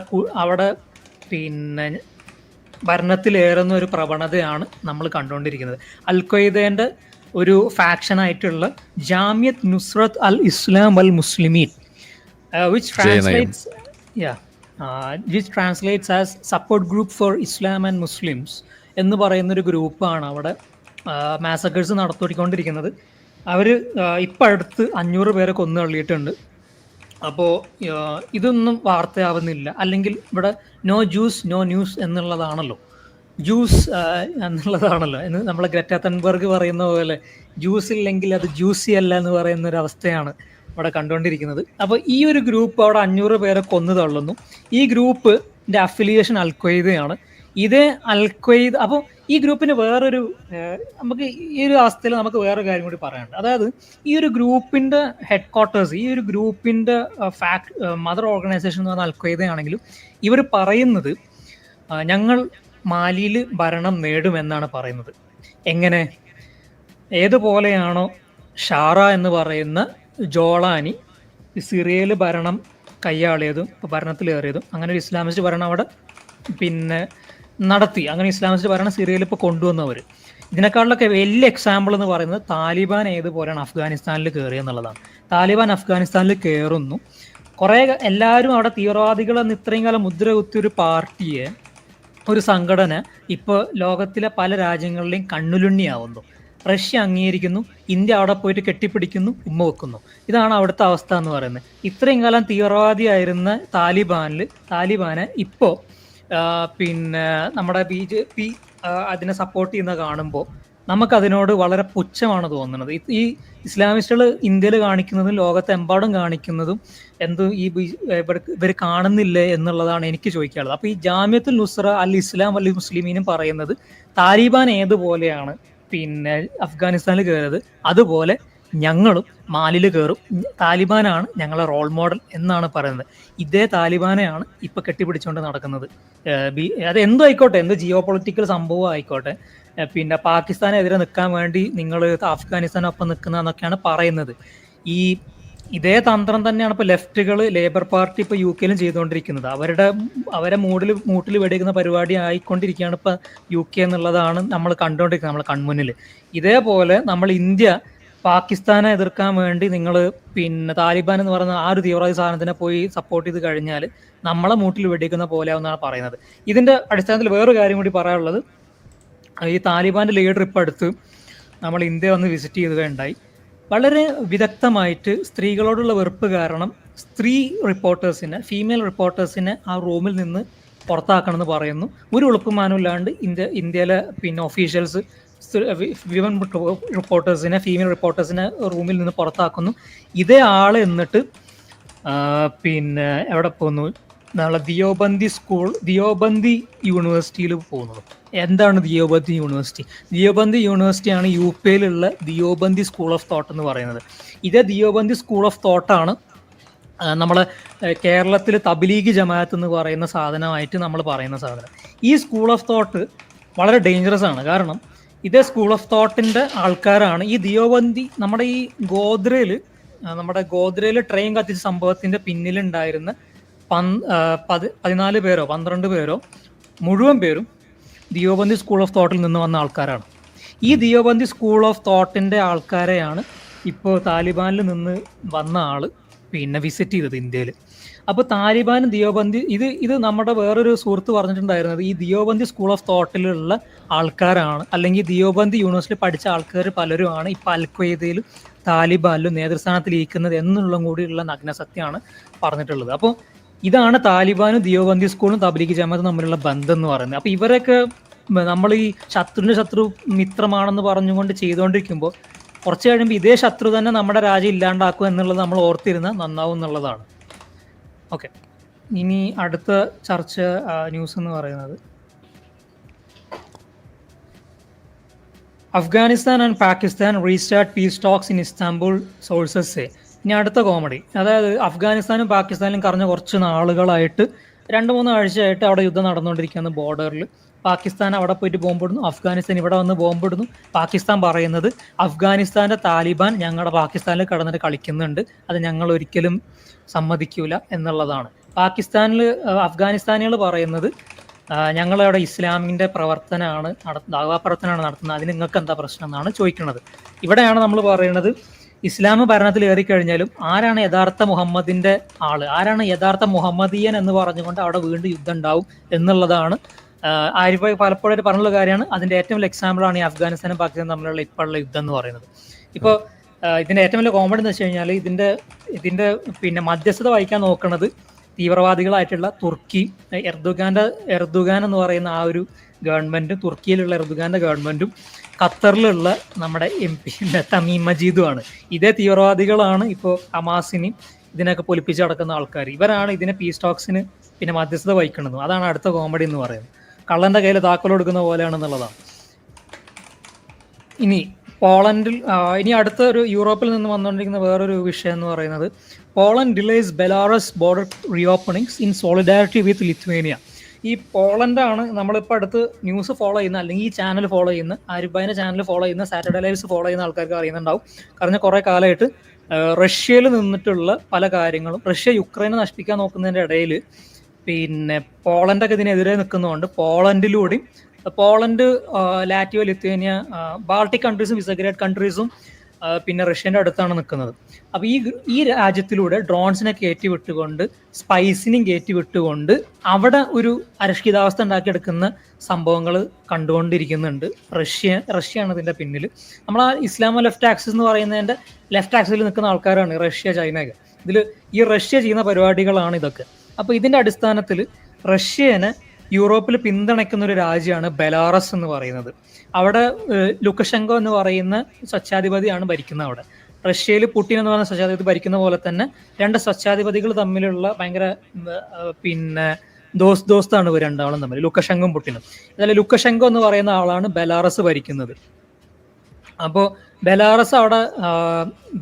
പിന്നെ ഭരണത്തിലേറുന്ന ഒരു പ്രവണതയാണ് നമ്മൾ കണ്ടുകൊണ്ടിരിക്കുന്നത്. അൽ-ഖ്വയ്ദയുടെ ഒരു ഫാക്ഷനായിട്ടുള്ള ജാമിയത്ത് നുസ്രത്ത് അൽ ഇസ്ലാം അൽ Muslimeen which translates as support group for Islam and Muslims എന്ന് പറയുന്നൊരു ഗ്രൂപ്പാണ് അവിടെ മാസക്കേഴ്സ് നടത്തിക്കൊണ്ടിരിക്കുന്നത്. അവർ ഇപ്പം അടുത്ത് 500 പേരെ കൊന്നു തള്ളിയിട്ടുണ്ട്. അപ്പോൾ ഇതൊന്നും വാർത്തയാവുന്നില്ല. അല്ലെങ്കിൽ ഇവിടെ നോ ജ്യൂസ് നോ ന്യൂസ് എന്നുള്ളതാണല്ലോ, ജ്യൂസ് എന്നുള്ളതാണല്ലോ എന്ന് നമ്മളെ ഗ്രറ്റ തൻബർഗ് പറയുന്ന പോലെ, ജ്യൂസ് ഇല്ലെങ്കിൽ അത് ജ്യൂസി അല്ല എന്ന് പറയുന്ന ഒരു അവസ്ഥയാണ് ഇവിടെ കണ്ടുകൊണ്ടിരിക്കുന്നത്. അപ്പോൾ ഈ ഒരു ഗ്രൂപ്പ് അവിടെ 500 പേരെ കൊന്നു തള്ളുന്നു. ഈ ഗ്രൂപ്പിന്റെ അഫിലിയേഷൻ അൽഖ്വയ്ദയാണ്. ഇതേ അൽഖ്വയ്ദ, അപ്പോൾ ഈ ഗ്രൂപ്പിന് വേറൊരു നമുക്ക് ഈ ഒരു അവസ്ഥയിൽ നമുക്ക് വേറെ കാര്യം കൂടി പറയാനുണ്ട്. അതായത് ഈ ഒരു ഗ്രൂപ്പിന്റെ ഹെഡ് ക്വാർട്ടേഴ്സ്, ഈ ഒരു ഗ്രൂപ്പിന്റെ മദർ ഓർഗനൈസേഷൻ എന്ന് പറഞ്ഞാൽ അൽഖ്വയ്ദയാണെങ്കിലും ഇവർ പറയുന്നത് ഞങ്ങൾ മാലിയിൽ ഭരണം നേടുമെന്നാണ് പറയുന്നത്. എങ്ങനെ? ഏതുപോലെയാണോ ഷാറ എന്ന് പറയുന്ന ജോളാനി സിറിയയിൽ ഭരണം കൈയാളിയതും ഭരണത്തിലേറിയതും, അങ്ങനെ ഒരു ഇസ്ലാമിസ്റ്റ് ഭരണം അവിടെ പിന്നെ നടത്തി, അങ്ങനെ ഇസ്ലാമിസ്റ്റ് ഭരണം സിറിയയിൽ ഇപ്പോൾ കൊണ്ടുവന്നവർ. ഇതിനേക്കാളിലൊക്കെ വലിയ എക്സാമ്പിൾ എന്ന് പറയുന്നത് താലിബാൻ ഏതുപോലെയാണ് അഫ്ഗാനിസ്ഥാനിൽ കയറിയെന്നുള്ളതാണ്. താലിബാൻ അഫ്ഗാനിസ്ഥാനിൽ കയറുന്നു, കുറേ എല്ലാവരും അവിടെ തീവ്രവാദികളെന്ന് ഇത്രയും കാലം മുദ്ര കുത്തിയൊരു പാർട്ടിയെ, ഒരു സംഘടന ഇപ്പോൾ ലോകത്തിലെ പല രാജ്യങ്ങളിലെയും കണ്ണുലുണ്ണിയാവുന്നു. റഷ്യ അംഗീകരിക്കുന്നു, ഇന്ത്യ അവിടെ പോയിട്ട് കെട്ടിപ്പിടിക്കുന്നു, ഉമ്മ വെക്കുന്നു. ഇതാണ് അവിടുത്തെ അവസ്ഥ എന്ന് പറയുന്നത്. ഇത്രയും കാലം തീവ്രവാദിയായിരുന്ന താലിബാനെ ഇപ്പോൾ പിന്നെ നമ്മുടെ BJP അതിനെ സപ്പോർട്ട് ചെയ്യുന്ന കാണുമ്പോൾ നമുക്കതിനോട് വളരെ പുച്ഛമാണ് തോന്നുന്നത്. ഈ ഇസ്ലാമിസ്റ്റുകൾ ഇന്ത്യയിൽ കാണിക്കുന്നതും ലോകത്തെമ്പാടും കാണിക്കുന്നതും ഇവർ കാണുന്നില്ലേ എന്നുള്ളതാണ് എനിക്ക് ചോദിക്കാനുള്ളത്. അപ്പോൾ ഈ ജാമിയത്തുൽ നുസ്ര അൽ ഇസ്ലാം അൽ മുസ്ലിമീനും പറയുന്നത് താലിബാൻ ഏതുപോലെയാണ് പിന്നെ അഫ്ഗാനിസ്ഥാനിൽ കയറിയത്, അതുപോലെ ഞങ്ങളും മാലിൽ കയറും, താലിബാനാണ് ഞങ്ങളെ റോൾ മോഡൽ എന്നാണ് പറയുന്നത്. ഇതേ താലിബാനെയാണ് ഇപ്പൊ കെട്ടിപ്പിടിച്ചുകൊണ്ട് നടക്കുന്നത്. അത് എന്തും ആയിക്കോട്ടെ, എന്ത് ജിയോ പൊളിറ്റിക്കൽ സംഭവം ആയിക്കോട്ടെ, പിന്നെ പാകിസ്ഥാനെതിരെ നിൽക്കാൻ വേണ്ടി നിങ്ങൾ അഫ്ഗാനിസ്ഥാനൊപ്പം നിൽക്കുന്നതെന്നൊക്കെയാണ് പറയുന്നത്. ഇതേ തന്ത്രം തന്നെയാണ് ഇപ്പോൾ ലെഫ്റ്റുകൾ, ലേബർ പാർട്ടി ഇപ്പോൾ UK ചെയ്തുകൊണ്ടിരിക്കുന്നത്. അവരെ മൂട്ടിൽ വെടിക്കുന്ന പരിപാടി ആയിക്കൊണ്ടിരിക്കുകയാണ് ഇപ്പോൾ UK എന്നുള്ളതാണ് നമ്മൾ കണ്ടുകൊണ്ടിരിക്കുന്നത് നമ്മളെ കൺമുന്നിൽ. ഇതേപോലെ നമ്മൾ ഇന്ത്യ പാകിസ്ഥാനെ എതിർക്കാൻ വേണ്ടി നിങ്ങൾ പിന്നെ താലിബാൻ എന്ന് പറയുന്ന ആ ഒരു തീവ്രവാദി സാധനത്തിനെ പോയി സപ്പോർട്ട് ചെയ്ത് കഴിഞ്ഞാൽ നമ്മളെ മൂട്ടിൽ വെടിക്കുന്ന പോലെയാവുന്നതാണ് പറയുന്നത്. ഇതിന്റെ അടിസ്ഥാനത്തിൽ വേറൊരു കാര്യം കൂടി പറയാനുള്ളത്, ഈ താലിബാന്റെ ലീഡർ ഇപ്പം അടുത്ത് നമ്മൾ ഇന്ത്യ വന്ന് വിസിറ്റ് ചെയ്യുകയുണ്ടായി. വളരെ വിദഗ്ധമായിട്ട് സ്ത്രീകളോടുള്ള വെറുപ്പ് കാരണം ഫീമെയിൽ റിപ്പോർട്ടേഴ്സിനെ ആ റൂമിൽ നിന്ന് പുറത്താക്കണമെന്ന് പറയുന്നു. ഒരു എളുപ്പമാനമില്ലാണ്ട് ഇന്ത്യയിലെ പിന്നെ ഒഫീഷ്യൽസ് വിമൻ ഫീമെയിൽ റിപ്പോർട്ടേഴ്സിനെ റൂമിൽ നിന്ന് പുറത്താക്കുന്നു. ഇതേ ആള് എന്നിട്ട് പിന്നെ എവിടെ പോകുന്നു, നമ്മളെ ദിയോബന്ദി യൂണിവേഴ്സിറ്റിയിൽ പോകുന്നത്. എന്താണ് ദിയോബന്ദി യൂണിവേഴ്സിറ്റി? ദിയോബന്ദി യൂണിവേഴ്സിറ്റിയാണ് UPയിലുള്ള ദിയോബന്ദി സ്കൂൾ ഓഫ് തോട്ട് എന്ന് പറയുന്നത്. ഇതേ ദിയോബന്ദി സ്കൂൾ ഓഫ് തോട്ടാണ് നമ്മളെ കേരളത്തിൽ തബ്ലീഗ് ജമാഅത്ത് എന്ന് പറയുന്ന സാധനമായിട്ട് നമ്മൾ പറയുന്ന സാധനം. ഈ സ്കൂൾ ഓഫ് തോട്ട് വളരെ ഡേഞ്ചറസ് ആണ്. കാരണം ഇതേ സ്കൂൾ ഓഫ് തോട്ടിന്റെ ആൾക്കാരാണ് ഈ ദിയോബന്ദി നമ്മുടെ ഗോദ്രയിൽ ട്രെയിൻ കത്തിച്ച സംഭവത്തിന്റെ പിന്നിലുണ്ടായിരുന്ന 14 പേരോ 12 പേരോ മുഴുവൻ പേരും ദിയോബന്ദി സ്കൂൾ ഓഫ് തോട്ടിൽ നിന്ന് വന്ന ആൾക്കാരാണ്. ഈ ദിയോബന്ദി സ്കൂൾ ഓഫ് തോട്ടിന്റെ ആൾക്കാരെയാണ് ഇപ്പോൾ താലിബാനിൽ നിന്ന് വന്ന ആള് പിന്നെ വിസിറ്റ് ചെയ്തത് ഇന്ത്യയിൽ. അപ്പോൾ താലിബാനും ദിയോബന്ദി ഇത് നമ്മുടെ വേറൊരു സുഹൃത്ത് പറഞ്ഞിട്ടുണ്ടായിരുന്നത്, ഈ ദിയോബന്ദി സ്കൂൾ ഓഫ് തോട്ടിലുള്ള ആൾക്കാരാണ്, അല്ലെങ്കിൽ ദിയോബന്തി യൂണിവേഴ്സിറ്റി പഠിച്ച ആൾക്കാർ പലരുമാണ് ഇപ്പോൾ അൽഖ്വയ്ദയിലും താലിബാനിലും നേതൃസ്ഥാനത്തിൽ ഇരിക്കുന്നത് എന്നുള്ള കൂടിയുള്ള നഗ്നസത്യമാണ് പറഞ്ഞിട്ടുള്ളത്. അപ്പോൾ ഇതാണ് താലിബാനും ദിയോബന്തി സ്കൂളും തബ്ലീഗ് ജമാഅത്തും തമ്മിലുള്ള ബന്ധം എന്ന് പറയുന്നത്. അപ്പോൾ ഇവരൊക്കെ നമ്മൾ ഈ ശത്രു മിത്രമാണെന്ന് പറഞ്ഞുകൊണ്ട് ചെയ്തുകൊണ്ടിരിക്കുമ്പോൾ കുറച്ച് കഴിയുമ്പോൾ ഇതേ ശത്രു തന്നെ നമ്മുടെ രാജ്യം ഇല്ലാണ്ടാക്കും എന്നുള്ളത് നമ്മൾ ഓർത്തിരുന്ന നന്നാവും എന്നുള്ളതാണ്. ഓക്കെ, ഇനി അടുത്ത ചർച്ച ന്യൂസ് എന്ന് പറയുന്നത് Afghanistan and Pakistan restart peace talks in Istanbul sources say. ഇനി അടുത്ത കോമഡി, അതായത് അഫ്ഗാനിസ്ഥാനും പാകിസ്ഥാനിലും കഴിഞ്ഞ കുറച്ച് നാളുകളായിട്ട് 2-3 ആഴ്ചയായിട്ട് അവിടെ യുദ്ധം നടന്നുകൊണ്ടിരിക്കുകയാണ് ബോർഡറിൽ. പാകിസ്ഥാൻ അവിടെ പോയിട്ട് ബോംബിടുന്നു, അഫ്ഗാനിസ്ഥാൻ ഇവിടെ വന്ന് ബോംബിടുന്നു. പാകിസ്ഥാൻ പറയുന്നത് അഫ്ഗാനിസ്ഥാന്റെ താലിബാൻ ഞങ്ങളുടെ പാകിസ്ഥാനിൽ കടന്നിട്ട് കളിക്കുന്നുണ്ട്, അത് ഞങ്ങൾ ഒരിക്കലും സമ്മതിക്കൂല എന്നുള്ളതാണ്. അഫ്ഗാനിസ്ഥാനികൾ പറയുന്നത് ഞങ്ങളവിടെ ഇസ്ലാമിൻ്റെ പ്രവർത്തനമാണ് ദഅവാ പ്രവർത്തനമാണ് നടത്തുന്നത്, അതിന് നിങ്ങൾക്ക് എന്താ പ്രശ്നം എന്നാണ് ചോദിക്കുന്നത്. ഇവിടെയാണ് നമ്മൾ പറയുന്നത്, ഇസ്ലാം ഭരണത്തിൽ ഏറിക്കഴിഞ്ഞാലും ആരാണ് യഥാർത്ഥ മുഹമ്മദിന്റെ ആള്, ആരാണ് യഥാർത്ഥ മുഹമ്മദീയൻ എന്ന് പറഞ്ഞുകൊണ്ട് അവിടെ വീണ്ടും യുദ്ധം ഉണ്ടാവും എന്നുള്ളതാണ്. ആരിഫ് പലപ്പോഴും പറഞ്ഞുള്ള കാര്യമാണ്. അതിന്റെ ഏറ്റവും വലിയ എക്സാമ്പിളാണ് ഈ അഫ്ഗാനിസ്ഥാനും പാകിസ്ഥാനും തമ്മിലുള്ള ഇപ്പോഴുള്ള യുദ്ധം എന്ന് പറയുന്നത്. ഇപ്പോൾ ഇതിന്റെ ഏറ്റവും വലിയ കോമഡി എന്ന് വെച്ച് കഴിഞ്ഞാൽ ഇതിന്റെ പിന്നെ മധ്യസ്ഥത വഹിക്കാൻ നോക്കുന്നത് തീവ്രവാദികളായിട്ടുള്ള തുർക്കി, എർദുഗാൻ എന്ന് പറയുന്ന ആ ഒരു ഗവൺമെന്റും, തുർക്കിയിലുള്ള എർദുഗാന്റെ ഗവൺമെന്റും ഖത്തറിലുള്ള നമ്മുടെ MP തമീം മജീദുമാണ്. ഇതേ തീവ്രവാദികളാണ് ഇപ്പോൾ ഹമാസിനെയും ഇതിനൊക്കെ പൊലിപ്പിച്ച് നടക്കുന്ന ആൾക്കാർ. ഇവരാണ് ഇതിനെ പീസ് ടോക്സിന് പിന്നെ മധ്യസ്ഥത വഹിക്കുന്നത്. അതാണ് അടുത്ത കോമഡി എന്ന് പറയുന്നത്. കള്ളന്റെ കയ്യിൽ താക്കോൽ കൊടുക്കുന്ന പോലെയാണെന്നുള്ളതാണ്. ഇനി പോളണ്ടിൽ ഇനി അടുത്ത ഒരു യൂറോപ്പിൽ നിന്ന് വന്നുകൊണ്ടിരിക്കുന്ന വേറൊരു വിഷയം എന്ന് പറയുന്നത് Poland delays Belarus border reopenings in solidarity with Lithuania. ഈ പോളണ്ടാണ് നമ്മളിപ്പോൾ അടുത്ത് ന്യൂസ് ഫോളോ ചെയ്യുന്ന, അല്ലെങ്കിൽ ഈ ചാനൽ ഫോളോ ചെയ്യുന്ന, ആരിഫ്ബായിന്റെ ചാനൽ ഫോളോ ചെയ്യുന്ന, സാറ്റർഡേ ലൈവ്സ് ഫോളോ ചെയ്യുന്ന ആൾക്കാർക്ക് അറിയുന്നുണ്ടാവും. കാരണം കുറേ കാലമായിട്ട് റഷ്യയിൽ നിന്നിട്ടുള്ള പല കാര്യങ്ങളും, റഷ്യ യുക്രൈനെ നശിപ്പിക്കാൻ നോക്കുന്നതിൻ്റെ ഇടയിൽ പിന്നെ പോളണ്ടൊക്കെ ഇതിനെതിരെ നിൽക്കുന്നതുകൊണ്ട് പോളണ്ടിലൂടെയും, പോളണ്ട്, ലാറ്റ്വിയ, ലിത്വേനിയ, ബാൾട്ടിക് കൺട്രീസും വിസഗ്രേഡ് കൺട്രീസും പിന്നെ റഷ്യൻ്റെ അടുത്താണ് നിൽക്കുന്നത്. അപ്പോൾ ഈ രാജ്യത്തിലൂടെ ഡ്രോൺസിനെ കയറ്റി വിട്ടുകൊണ്ട്, സ്പൈസിനെയും കയറ്റി വിട്ടുകൊണ്ട് അവിടെ ഒരു അരക്ഷിതാവസ്ഥ ഉണ്ടാക്കിയെടുക്കുന്ന സംഭവങ്ങൾ കണ്ടുകൊണ്ടിരിക്കുന്നുണ്ട്. റഷ്യയാണ് ഇതിൻ്റെ പിന്നിൽ. നമ്മൾ ആ ഇസ്ലാമോ ലെഫ്റ്റ് ആക്സിസ് എന്ന് പറയുന്നതിൻ്റെ ലെഫ്റ്റ് ആക്സിൽ നിൽക്കുന്ന ആൾക്കാരാണ് റഷ്യ, ചൈനയൊക്കെ. ഈ റഷ്യ ചെയ്യുന്ന പരിപാടികളാണ് ഇതൊക്കെ. അപ്പോൾ ഇതിൻ്റെ അടിസ്ഥാനത്തിൽ റഷ്യനെ യൂറോപ്പിൽ പിന്തുണയ്ക്കുന്ന ഒരു രാജ്യമാണ് ബെലാറസ് എന്ന് പറയുന്നത്. അവിടെ ലുക്കഷെങ്കോ എന്ന് പറയുന്ന സ്വച്ഛാധിപതിയാണ് ഭരിക്കുന്നത്. അവിടെ റഷ്യയിൽ പുടിൻ എന്ന് പറയുന്ന സ്വച്ഛാധിപതി ഭരിക്കുന്ന പോലെ തന്നെ രണ്ട് സ്വച്ഛാധിപതികൾ തമ്മിലുള്ള ഭയങ്കര പിന്നെ ദോസ്താണ് ഇവർ രണ്ടാളും തമ്മിൽ, ലുക്കഷെങ്കും പുടിനും. അതായത് ലുക്കഷെങ്കോ എന്ന് പറയുന്ന ആളാണ് ബെലാറസ് ഭരിക്കുന്നത്. അപ്പോൾ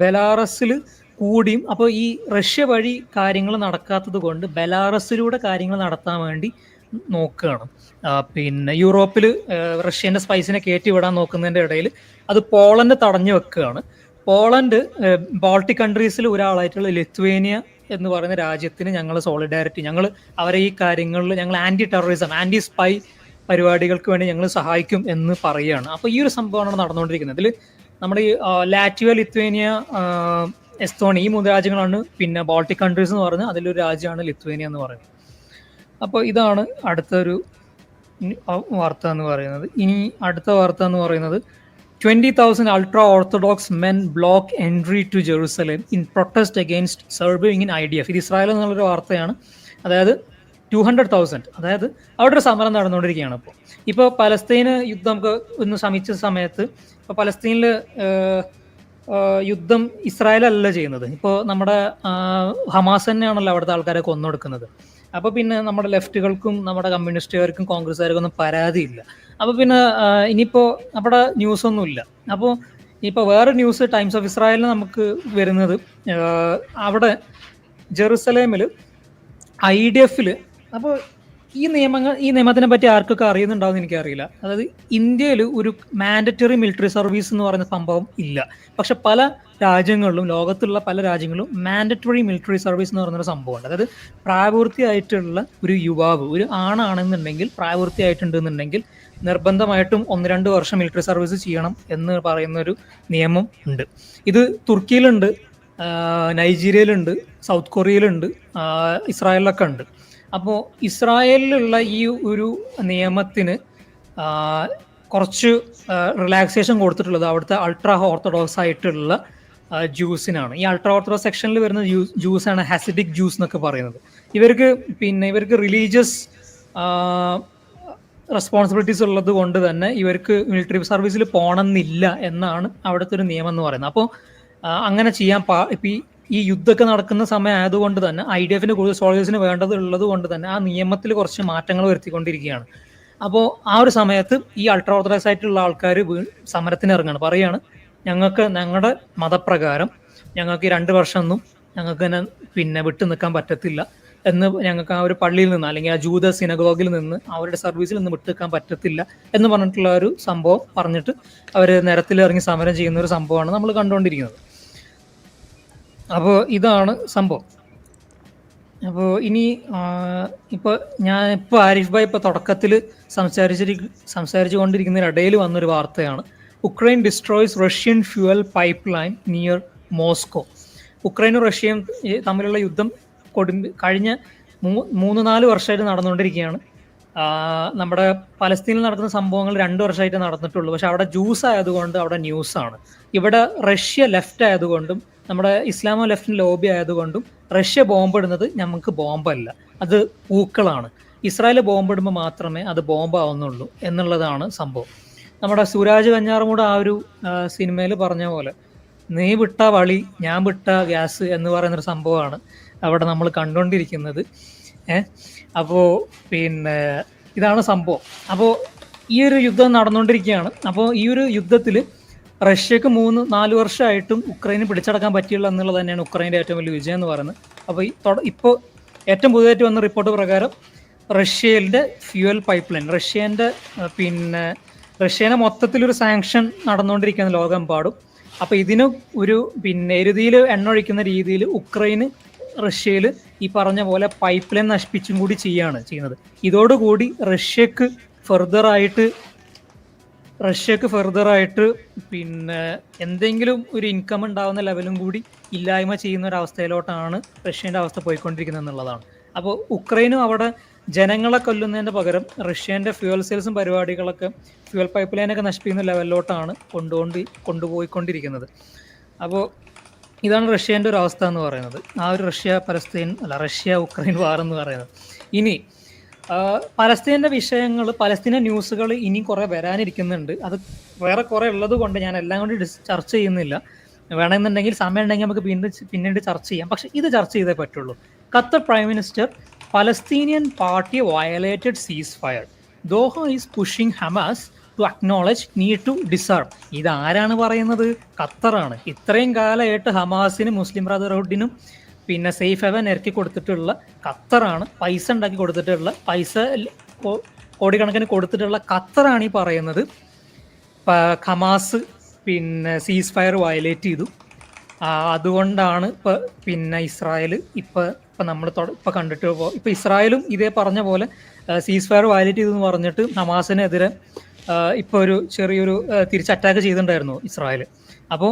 ബെലാറസിൽ കൂടിയും, അപ്പോൾ ഈ റഷ്യ വഴി കാര്യങ്ങൾ നടക്കാത്തത് കൊണ്ട് ബെലാറസിലൂടെ കാര്യങ്ങൾ നടത്താൻ വേണ്ടി നോക്കുകയാണ്. പിന്നെ യൂറോപ്പിൽ റഷ്യൻ്റെ സ്പൈസിനെ കയറ്റി വിടാൻ നോക്കുന്നതിൻ്റെ ഇടയിൽ അത് പോളണ്ട് തടഞ്ഞു വെക്കുകയാണ്. പോളണ്ട് ബാൾട്ടിക് കൺട്രീസിൽ ഒരാളായിട്ടുള്ള ലിത്വേനിയ എന്ന് പറയുന്ന രാജ്യത്തിന് ഞങ്ങൾ സോളിഡാരിറ്റി, ഞങ്ങൾ അവരെ ഈ കാര്യങ്ങളിൽ ഞങ്ങൾ ആൻറ്റി ടെററിസം, ആൻറ്റി സ്പൈ പരിപാടികൾക്ക് വേണ്ടി ഞങ്ങൾ സഹായിക്കും എന്ന് പറയുകയാണ്. അപ്പോൾ ഈ ഒരു സംഭവമാണ് നടന്നുകൊണ്ടിരിക്കുന്നത്. ഇതിൽ നമ്മുടെ ഈ ലാറ്റ്വിയ, ലിത്വേനിയ, എസ്തോണിയ, ഈ 3 രാജ്യങ്ങളാണ് പിന്നെ ബാൾട്ടിക് കൺട്രീസ് എന്ന് പറഞ്ഞാൽ അതിലൊരു രാജ്യമാണ് ലിത്വേനിയ എന്ന് പറയുന്നത്. അപ്പോൾ ഇതാണ് അടുത്തൊരു വാർത്ത എന്ന് പറയുന്നത്. ഇനി അടുത്ത വാർത്ത എന്ന് പറയുന്നത് 20,000 ultra orthodox men block entry to Jerusalem in protest against serving in IDF. ഇത് ഇസ്രായേൽ എന്നുള്ളൊരു വാർത്തയാണ്. അതായത് 200,000, അതായത് അവിടെ ഒരു സമരം നടന്നുകൊണ്ടിരിക്കുകയാണ്. ഇപ്പോൾ പലസ്തീന് യുദ്ധം നമുക്ക് ഒന്ന് ശമിച്ച സമയത്ത്, ഇപ്പോൾ പലസ്തീനിൽ യുദ്ധം ഇസ്രായേലല്ല ചെയ്യുന്നത്. ഇപ്പോൾ നമ്മുടെ ഹമാസ് തന്നെയാണല്ലോ അവിടുത്തെ ആൾക്കാരെ കൊന്നൊടുക്കുന്നത്. അപ്പോൾ പിന്നെ നമ്മുടെ ലെഫ്റ്റുകൾക്കും നമ്മുടെ കമ്മ്യൂണിസ്റ്റുകാർക്കും കോൺഗ്രസ്സുകാർക്കും ഒന്നും പരാതിയില്ല. അപ്പോൾ പിന്നെ ഇനിയിപ്പോൾ അവിടെ ന്യൂസൊന്നുമില്ല. അപ്പോൾ ഇപ്പോൾ വേറെ ന്യൂസ് ടൈംസ് ഓഫ് ഇസ്രായേലിന് നമുക്ക് വരുന്നത്, അവിടെ ജെറുസലേമിൽ IDF-ൽ, അപ്പോൾ ഈ നിയമത്തിനെ പറ്റി ആർക്കൊക്കെ അറിയുന്നുണ്ടാവും എനിക്കറിയില്ല. അതായത് ഇന്ത്യയിൽ ഒരു മാൻഡറ്ററി മിലിറ്ററി സർവീസ് എന്ന് പറയുന്ന സംഭവം ഇല്ല. പക്ഷെ പല രാജ്യങ്ങളിലും, ലോകത്തുള്ള പല രാജ്യങ്ങളിലും മാൻഡറ്ററി മിലിറ്ററി സർവീസ് എന്ന് പറയുന്നൊരു സംഭവമുണ്ട്. അതായത് പ്രായപൂർത്തിയായിട്ടുള്ള ഒരു യുവാവ്, ഒരു ആണാണെന്നുണ്ടെങ്കിൽ, പ്രായപൂർത്തിയായിട്ടുണ്ടെന്നുണ്ടെങ്കിൽ നിർബന്ധമായിട്ടും 1-2 വർഷം മിലിറ്ററി സർവീസ് ചെയ്യണം എന്ന് പറയുന്നൊരു നിയമം ഉണ്ട്. ഇത് തുർക്കിയിലുണ്ട്, നൈജീരിയയിലുണ്ട്, സൗത്ത് കൊറിയയിലുണ്ട്, ഇസ്രായേലിലൊക്കെ ഉണ്ട്. അപ്പോൾ ഇസ്രായേലിലുള്ള ഈ ഒരു നിയമത്തിന് കുറച്ച് റിലാക്സേഷൻ കൊടുത്തിട്ടുള്ളത് അവിടുത്തെ അൾട്രാ ഓർത്തഡോക്സ് ആയിട്ടുള്ള ജ്യൂസിനാണ്. ഈ അൾട്രാ ഓർത്തഡോക്സ് സെക്ഷനിൽ വരുന്ന ജ്യൂസാണ് ഹാസിഡിക് ജ്യൂസ് എന്നൊക്കെ പറയുന്നത്. ഇവർക്ക് റിലീജിയസ് റെസ്പോൺസിബിലിറ്റീസ് ഉള്ളത് കൊണ്ട് തന്നെ ഇവർക്ക് മിലിറ്ററി സർവീസിൽ പോകണമെന്നില്ല എന്നാണ് അവിടുത്തെ ഒരു നിയമം എന്ന് പറയുന്നത്. അപ്പോൾ അങ്ങനെ ചെയ്യാൻ ഇപ്പം ഈ യുദ്ധമൊക്കെ നടക്കുന്ന സമയം ആയതുകൊണ്ട് തന്നെ IDF-ന് കൂടുതൽ സോൾജേഴ്സിന് വേണ്ടത് ഉള്ളത് കൊണ്ട് തന്നെ ആ നിയമത്തിൽ കുറച്ച് മാറ്റങ്ങൾ വരുത്തിക്കൊണ്ടിരിക്കുകയാണ്. അപ്പോൾ ആ ഒരു സമയത്ത് ഈ അൾട്രാ ഓർത്തഡോക്സ് ആയിട്ടുള്ള ആൾക്കാർ സമരത്തിന് ഇറങ്ങുകയാണ്, പറയുകയാണ് ഞങ്ങളുടെ മതപ്രകാരം ഞങ്ങൾക്ക് ഈ 2 വർഷമൊന്നും ഞങ്ങൾക്ക് തന്നെ പിന്നെ വിട്ടു നിൽക്കാൻ പറ്റത്തില്ല എന്ന്, ഞങ്ങൾക്ക് ആ ഒരു പള്ളിയിൽ നിന്ന് അല്ലെങ്കിൽ ആ ജൂത സിനഗോഗിൽ നിന്ന് അവരുടെ സർവീസിൽ നിന്ന് വിട്ടു നിൽക്കാൻ പറ്റത്തില്ല എന്ന് പറഞ്ഞിട്ടുള്ള ഒരു സംഭവം പറഞ്ഞിട്ട് അവർ നിരത്തിലിറങ്ങി സമരം ചെയ്യുന്ന ഒരു സംഭവമാണ് നമ്മൾ കണ്ടുകൊണ്ടിരിക്കുന്നത്. അപ്പോൾ ഇതാണ് സംഭവം. അപ്പോൾ ഇനി ഇപ്പോൾ ആരിഫ് ഭായ് ഇപ്പോൾ തുടക്കത്തിൽ സംസാരിച്ചു കൊണ്ടിരിക്കുന്നതിനിടയിൽ വന്നൊരു വാർത്തയാണ്. Ukraine destroys Russian fuel pipeline near Moscow. ഉക്രൈനും റഷ്യയും തമ്മിലുള്ള യുദ്ധം കഴിഞ്ഞ 3-4 വർഷമായിട്ട് നടന്നുകൊണ്ടിരിക്കുകയാണ്. നമ്മുടെ പലസ്തീനിൽ നടക്കുന്ന സംഭവങ്ങൾ 2 വർഷമായിട്ട് നടന്നിട്ടുള്ളൂ. പക്ഷെ അവിടെ ജ്യൂസ് ആയതുകൊണ്ട് അവിടെ ന്യൂസാണ്. ഇവിടെ റഷ്യ ലെഫ്റ്റ് ആയതുകൊണ്ടും നമ്മുടെ ഇസ്ലാമോ ലെഫ്റ്റിന് ലോബി ആയതുകൊണ്ടും റഷ്യ ബോംബിടുന്നത് നമുക്ക് ബോംബല്ല, അത് പൂക്കളാണ്. ഇസ്രായേൽ ബോംബിടുമ്പോൾ മാത്രമേ അത് ബോംബാവുന്നുള്ളൂ എന്നുള്ളതാണ് സംഭവം. നമ്മുടെ സുരാജ് വെഞ്ഞാറമൂട് ആ ഒരു സിനിമയിൽ പറഞ്ഞ പോലെ നീ വിട്ട വളി ഞാൻ വിട്ട ഗ്യാസ് എന്ന് പറയുന്നൊരു സംഭവമാണ് അവിടെ നമ്മൾ കണ്ടുകൊണ്ടിരിക്കുന്നത്. അപ്പോൾ പിന്നെ ഇതാണ് സംഭവം. അപ്പോൾ ഈ ഒരു യുദ്ധം നടന്നുകൊണ്ടിരിക്കുകയാണ്. അപ്പോൾ ഈ ഒരു യുദ്ധത്തിൽ റഷ്യക്ക് 3-4 വർഷമായിട്ടും ഉക്രൈന് പിടിച്ചടക്കാൻ പറ്റില്ല എന്നുള്ളത് തന്നെയാണ് ഉക്രൈൻ്റെ ഏറ്റവും വലിയ വിജയം എന്ന് പറയുന്നത്. അപ്പോൾ ഇപ്പോൾ ഏറ്റവും പുതിയതായിട്ട് വന്ന റിപ്പോർട്ട് പ്രകാരം റഷ്യയുടെ ഫ്യൂവൽ പൈപ്പ് ലൈൻ, റഷ്യനെ മൊത്തത്തിലൊരു സാങ്ഷൻ നടന്നുകൊണ്ടിരിക്കുകയാണ് ലോകമെമ്പാടും. അപ്പോൾ ഇതിന് ഒരു എരുതിയിൽ എണ്ണ ഒഴിക്കുന്ന രീതിയിൽ ഉക്രൈന് റഷ്യയിൽ ഈ പറഞ്ഞ പോലെ പൈപ്പ് ലൈൻ നശിപ്പിച്ചും കൂടി ചെയ്യുന്നത്. ഇതോടുകൂടി റഷ്യക്ക് ഫെർദറായിട്ട് എന്തെങ്കിലും ഒരു ഇൻകം ഉണ്ടാവുന്ന ലെവലും കൂടി ഇല്ലായ്മ ചെയ്യുന്ന ഒരു അവസ്ഥയിലോട്ടാണ് റഷ്യൻ്റെ അവസ്ഥ പോയിക്കൊണ്ടിരിക്കുന്നത് എന്നുള്ളതാണ്. അപ്പോൾ ഉക്രൈനും അവിടെ ജനങ്ങളെ കൊല്ലുന്നതിൻ്റെ പകരം റഷ്യൻ്റെ ഫ്യൂവൽ സെൽസും പരിപാടികളൊക്കെ ഫ്യൂവൽ പൈപ്പ് ലൈനൊക്കെ നശിപ്പിക്കുന്ന ലെവലിലോട്ടാണ് കൊണ്ടുപോയിക്കൊണ്ടിരിക്കുന്നത്. അപ്പോൾ ഇതാണ് റഷ്യേൻ്റെ ഒരു അവസ്ഥ എന്ന് പറയുന്നത്. ആ ഒരു റഷ്യ ഉക്രൈൻ വാർ എന്ന് പറയുന്നത്. ഇനി പലസ്തീൻ്റെ വിഷയങ്ങൾ, പലസ്തീന ന്യൂസുകൾ ഇനി കുറേ വരാനിരിക്കുന്നുണ്ട്. അത് വേറെ കുറേ ഉള്ളത് കൊണ്ട് ഞാൻ എല്ലാം കൊണ്ട് ചർച്ച ചെയ്യുന്നില്ല. വേണമെന്നുണ്ടെങ്കിൽ സമയം ഉണ്ടെങ്കിൽ നമുക്ക് പിന്നീട് ചർച്ച ചെയ്യാം. പക്ഷെ ഇത് ചർച്ച ചെയ്തേ പറ്റുള്ളൂ. Qatar prime minister Palestinian party violated ceasefire. Doha is pushing Hamas to acknowledge need to deserve. ഇതാരാണ് പറയുന്നത്? ഖത്തറാണ്. ഇത്രയും കാലമായിട്ട് ഹമാസിനും മുസ്ലിം ബ്രദർഹുഡിനും സേഫ് ഹെവൻ ഇറക്കി കൊടുത്തിട്ടുള്ള ഖത്തറാണ്. പൈസ ഉണ്ടാക്കി കൊടുത്തിട്ടുള്ള, കോടിക്കണക്കിന് കൊടുത്തിട്ടുള്ള ഖത്തറാണ് ഈ പറയുന്നത് ഹമാസ് സീസ് ഫയർ വയലേറ്റ് ചെയ്തു. അതുകൊണ്ടാണ് ഇസ്രായേൽ നമ്മൾ കണ്ടിട്ട് ഇപ്പോൾ ഇസ്രായേലും ഇതേ പറഞ്ഞ പോലെ സീസ് ഫയർ വയലേറ്റ് ചെയ്തു എന്ന് പറഞ്ഞിട്ട് ഹമാസിനെതിരെ ഇപ്പോൾ ഒരു ചെറിയൊരു തിരിച്ച് അറ്റാക്ക് ചെയ്തിട്ടുണ്ടായിരുന്നു ഇസ്രായേൽ. അപ്പോൾ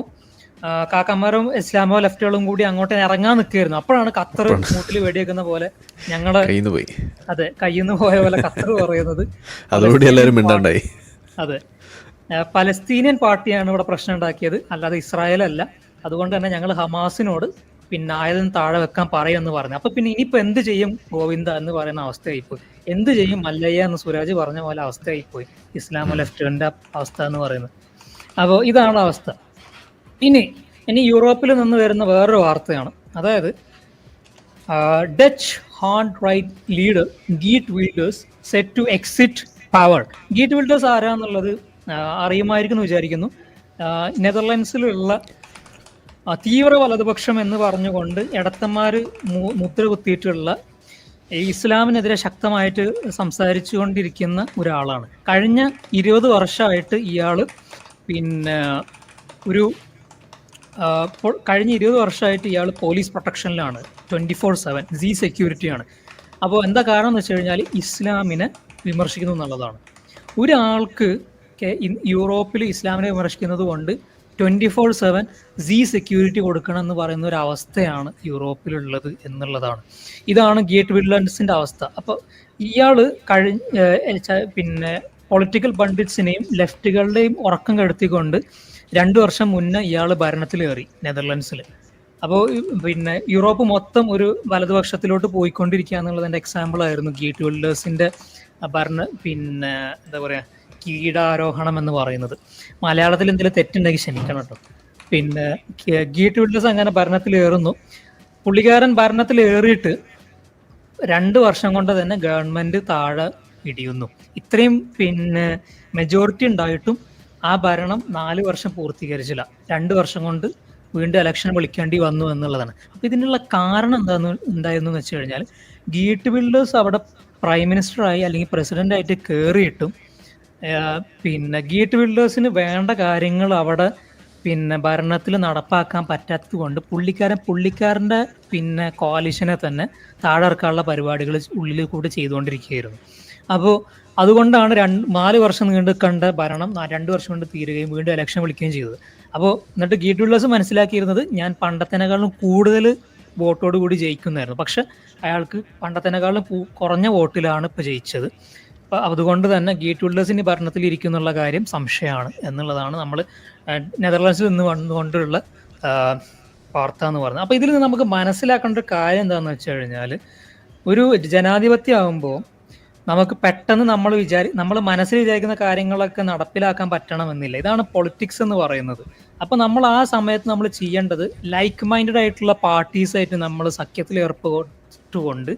കാക്കന്മാരും ഇസ്ലാമോ ലെഫ്റ്റുകളും കൂടി അങ്ങോട്ട് ഇറങ്ങാൻ നിൽക്കുകയായിരുന്നു. അപ്പോഴാണ് ഖത്തർ മൂട്ടിൽ വെടിവെക്കുന്ന പോലെ ഞങ്ങളുടെ കയ്യിൽ നിന്ന് പോയ പോലെ ഖത്തർ പറയുന്നത്. അതെ, പലസ്തീനിയൻ പാർട്ടിയാണ് ഇവിടെ പ്രശ്നം ഉണ്ടാക്കിയത്, അല്ലാതെ ഇസ്രായേൽ അല്ല. അതുകൊണ്ട് തന്നെ ഞങ്ങൾ ഹമാസിനോട് ആയതിന് താഴെ വെക്കാൻ പറയുമെന്ന് പറഞ്ഞു. അപ്പൊ ഇനിയിപ്പോ എന്ത് ചെയ്യും ഗോവിന്ദ എന്ന് പറയുന്ന അവസ്ഥയായിപ്പോയി. എന്ത് ചെയ്യും മല്ലയ്യ എന്ന് സുരാജ് പറഞ്ഞ പോലെ അവസ്ഥയായിപ്പോയി ഇസ്ലാമോ ലെഫ്റ്റിന്റെ അവസ്ഥ എന്ന് പറയുന്നത്. അപ്പോൾ ഇതാണ് അവസ്ഥ. ഇനി യൂറോപ്പിൽ നിന്ന് വരുന്ന വേറൊരു വാർത്തയാണ്. അതായത് ഡച്ച് ഹാർഡ് റൈറ്റ് ലീഡർ ഗീറ്റ് Wilders set to exit power. ഗീറ്റ് വിൽഡേഴ്സ് ആരാന്നുള്ളത് അറിയുമായിരിക്കും എന്ന് വിചാരിക്കുന്നു. നെതർലൻഡ്സിലുള്ള തീവ്ര വലതുപക്ഷം എന്ന് പറഞ്ഞുകൊണ്ട് ഇടത്തന്മാർ മുദ്ര കുത്തിയിട്ടുള്ള ഇസ്ലാമിനെതിരെ ശക്തമായിട്ട് സംസാരിച്ചു കൊണ്ടിരിക്കുന്ന ഒരാളാണ്. കഴിഞ്ഞ 20 വർഷമായിട്ട് ഇയാൾ പോലീസ് പ്രൊട്ടക്ഷനിലാണ്. 24/7 ജി സെക്യൂരിറ്റിയാണ്. അപ്പോൾ എന്താ കാരണം എന്ന് വെച്ച് കഴിഞ്ഞാൽ ഇസ്ലാമിനെ വിമർശിക്കുന്നു എന്നുള്ളതാണ്. ഒരാൾക്ക് യൂറോപ്പിൽ ഇസ്ലാമിനെ വിമർശിക്കുന്നത് കൊണ്ട് 24/7 ജി സെക്യൂരിറ്റി കൊടുക്കണം എന്ന് പറയുന്ന ഒരു അവസ്ഥയാണ് യൂറോപ്പിലുള്ളത് എന്നുള്ളതാണ്. ഇതാണ് ഗേറ്റ് വിൽഡേഴ്സിന്റെ അവസ്ഥ. അപ്പോൾ ഇയാൾ പൊളിറ്റിക്കൽ പണ്ഡിറ്റ്സിനെയും ലെഫ്റ്റുകളുടെയും ഉറക്കം കെടുത്തിക്കൊണ്ട് 2 വർഷം മുന്നേ ഇയാൾ ഭരണത്തിലേറി നെതർലൻഡ്സിൽ. അപ്പോൾ യൂറോപ്പ് മൊത്തം ഒരു വലതുപക്ഷത്തിലോട്ട് പോയിക്കൊണ്ടിരിക്കുക എന്നുള്ളതിൻ്റെ എക്സാമ്പിൾ ആയിരുന്നു ഗേറ്റ് വിൽഡേഴ്സിന്റെ എന്താ പറയുക കീടാരോഹണം എന്ന് പറയുന്നത്. മലയാളത്തിൽ എന്തെങ്കിലും തെറ്റുണ്ടെങ്കിൽ ക്ഷമിക്കണം കേട്ടോ. ഗീറ്റ് വിൽഡേഴ്സ് അങ്ങനെ ഭരണത്തിലേറുന്നു. പുള്ളിക്കാരൻ ഭരണത്തിലേറിയിട്ട് 2 വർഷം കൊണ്ട് തന്നെ ഗവൺമെന്റ് താഴെ ഇടിയുന്നു. ഇത്രയും മെജോറിറ്റി ഉണ്ടായിട്ടും ആ ഭരണം 4 വർഷം പൂർത്തീകരിച്ചില്ല. 2 വർഷം കൊണ്ട് വീണ്ടും ഇലക്ഷൻ വിളിക്കേണ്ടി വന്നു എന്നുള്ളതാണ്. അപ്പോൾ ഇതിനുള്ള കാരണം എന്തായിരുന്നു എന്ന് വെച്ച് കഴിഞ്ഞാൽ ഗീറ്റ് വിൽഡേഴ്സ് അവിടെ പ്രൈം മിനിസ്റ്ററായി അല്ലെങ്കിൽ പ്രസിഡന്റായിട്ട് കയറിയിട്ടും ഗീറ്റ് വിൽഡേഴ്സിന് വേണ്ട കാര്യങ്ങൾ അവിടെ ഭരണത്തിൽ നടപ്പാക്കാൻ പറ്റാത്തത് കൊണ്ട് പുള്ളിക്കാരൻ്റെ കോalitionനെ തന്നെ താഴെ ഇറക്കാനുള്ള പരിപാടികൾ ഉള്ളിൽ കൂടി ചെയ്തുകൊണ്ടിരിക്കുകയായിരുന്നു. അപ്പോൾ അതുകൊണ്ടാണ് 4 വർഷം നീണ്ടുക്കണ്ട ഭരണം 2 വർഷം കൊണ്ട് തീരുകയും വീണ്ടും ഇലക്ഷൻ വിളിക്കുകയും ചെയ്തത്. അപ്പോൾ എന്നിട്ട് ഗീറ്റ് വിൽഡേഴ്സ് മനസ്സിലാക്കിയിരുന്നത് ഞാൻ പണ്ടത്തേക്കാളും കൂടുതൽ വോട്ടോട് കൂടി ജയിക്കുന്നായിരുന്നു. പക്ഷെ അയാൾക്ക് പണ്ടത്തേക്കാളും കുറഞ്ഞ വോട്ടിലാണ് ഇപ്പോൾ ജയിച്ചത്. അപ്പോൾ അതുകൊണ്ട് തന്നെ ഗീറ്റ് വിൽഡേഴ്സിന് ഭരണത്തിൽ ഇരിക്കുന്നുള്ള കാര്യം സംശയമാണ് എന്നുള്ളതാണ് നമ്മൾ നെതർലാൻഡ്സിൽ നിന്ന് വന്നുകൊണ്ടുള്ള വാർത്ത എന്ന് പറയുന്നത്. അപ്പോൾ ഇതിൽ നിന്ന് നമുക്ക് മനസ്സിലാക്കേണ്ട ഒരു കാര്യം എന്താണെന്ന് വെച്ച് കഴിഞ്ഞാൽ, ഒരു ജനാധിപത്യം ആകുമ്പോൾ നമുക്ക് പെട്ടെന്ന് നമ്മൾ മനസ്സിൽ വിചാരിക്കുന്ന കാര്യങ്ങളൊക്കെ നടപ്പിലാക്കാൻ പറ്റണമെന്നില്ല. ഇതാണ് പൊളിറ്റിക്സ് എന്ന് പറയുന്നത്. അപ്പോൾ നമ്മൾ ആ സമയത്ത് നമ്മൾ ചെയ്യേണ്ടത് ലൈക്ക് മൈൻഡഡ് ആയിട്ടുള്ള പാർട്ടീസായിട്ട് നമ്മൾ സഖ്യത്തിൽ ഏർപ്പെട്ടുകൊണ്ട്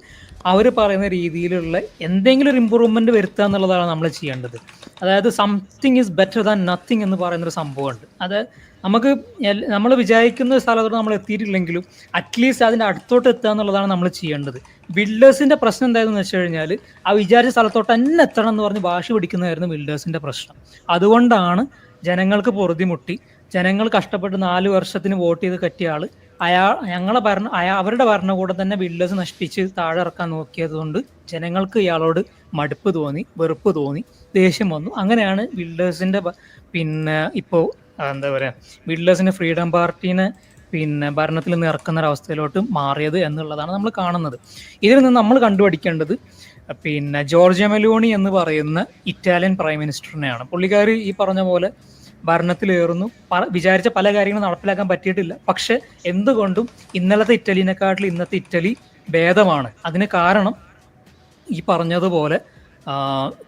അവർ പറയുന്ന രീതിയിലുള്ള എന്തെങ്കിലും ഒരു ഇമ്പ്രൂവ്മെന്റ് വരുത്തുക എന്നുള്ളതാണ് നമ്മൾ ചെയ്യേണ്ടത്. അതായത് something is better than nothing എന്ന് പറയുന്നൊരു സംഭവമുണ്ട്. അത് നമുക്ക് നമ്മൾ വിചാരിക്കുന്ന സ്ഥലത്തോട്ട് നമ്മൾ എത്തിയിട്ടില്ലെങ്കിലും അറ്റ്ലീസ്റ്റ് അതിൻ്റെ അടുത്തോട്ട് എത്തുക എന്നുള്ളതാണ് നമ്മൾ ചെയ്യേണ്ടത്. ബിൽഡേഴ്സിന്റെ പ്രശ്നം എന്തായെന്ന് വെച്ച് കഴിഞ്ഞാൽ, ആ വിചാരിച്ച സ്ഥലത്തോട്ട് തന്നെ എത്തണം എന്ന് പറഞ്ഞ് വാശി പിടിക്കുന്നതായിരുന്നു ബിൽഡേഴ്സിന്റെ പ്രശ്നം. അതുകൊണ്ടാണ് ജനങ്ങൾക്ക് പൊറുതിമുട്ടി, ജനങ്ങൾ കഷ്ടപ്പെട്ട് 4 വർഷത്തിന് വോട്ട് ചെയ്ത് കറ്റിയ ആള് അവരുടെ ഭരണകൂടം തന്നെ ബിൽഡേഴ്സ് നശിപ്പിച്ച് താഴെ ഇറക്കാൻ നോക്കിയത് കൊണ്ട് ജനങ്ങൾക്ക് ഇയാളോട് മടുപ്പ് തോന്നി, വെറുപ്പ് തോന്നി, ദേഷ്യം വന്നു. അങ്ങനെയാണ് ബിൽഡേഴ്സിന്റെ ഇപ്പോൾ എന്താ പറയുക, ബിൽഡേഴ്സിന്റെ ഫ്രീഡം പാർട്ടീനെ ഭരണത്തിൽ നിന്ന് ഇറക്കുന്ന ഒരവസ്ഥയിലോട്ട് മാറിയത് എന്നുള്ളതാണ് നമ്മൾ കാണുന്നത്. ഇതിൽ നിന്ന് നമ്മൾ കണ്ടുപിടിക്കേണ്ടത് ജോർജിയ മെലോണി എന്ന് പറയുന്ന ഇറ്റാലിയൻ പ്രൈം മിനിസ്റ്ററിനെയാണ്. പുള്ളിക്കാർ ഈ പറഞ്ഞ പോലെ ഭരണത്തിലേറുന്നു, വിചാരിച്ച പല കാര്യങ്ങളും നടപ്പിലാക്കാൻ പറ്റിയിട്ടില്ല. പക്ഷെ എന്തുകൊണ്ടും ഇന്നലത്തെ ഇറ്റലിനെക്കാട്ടിൽ ഇന്നത്തെ ഇറ്റലി ഭേദമാണ്. അതിന് കാരണം ഈ പറഞ്ഞതുപോലെ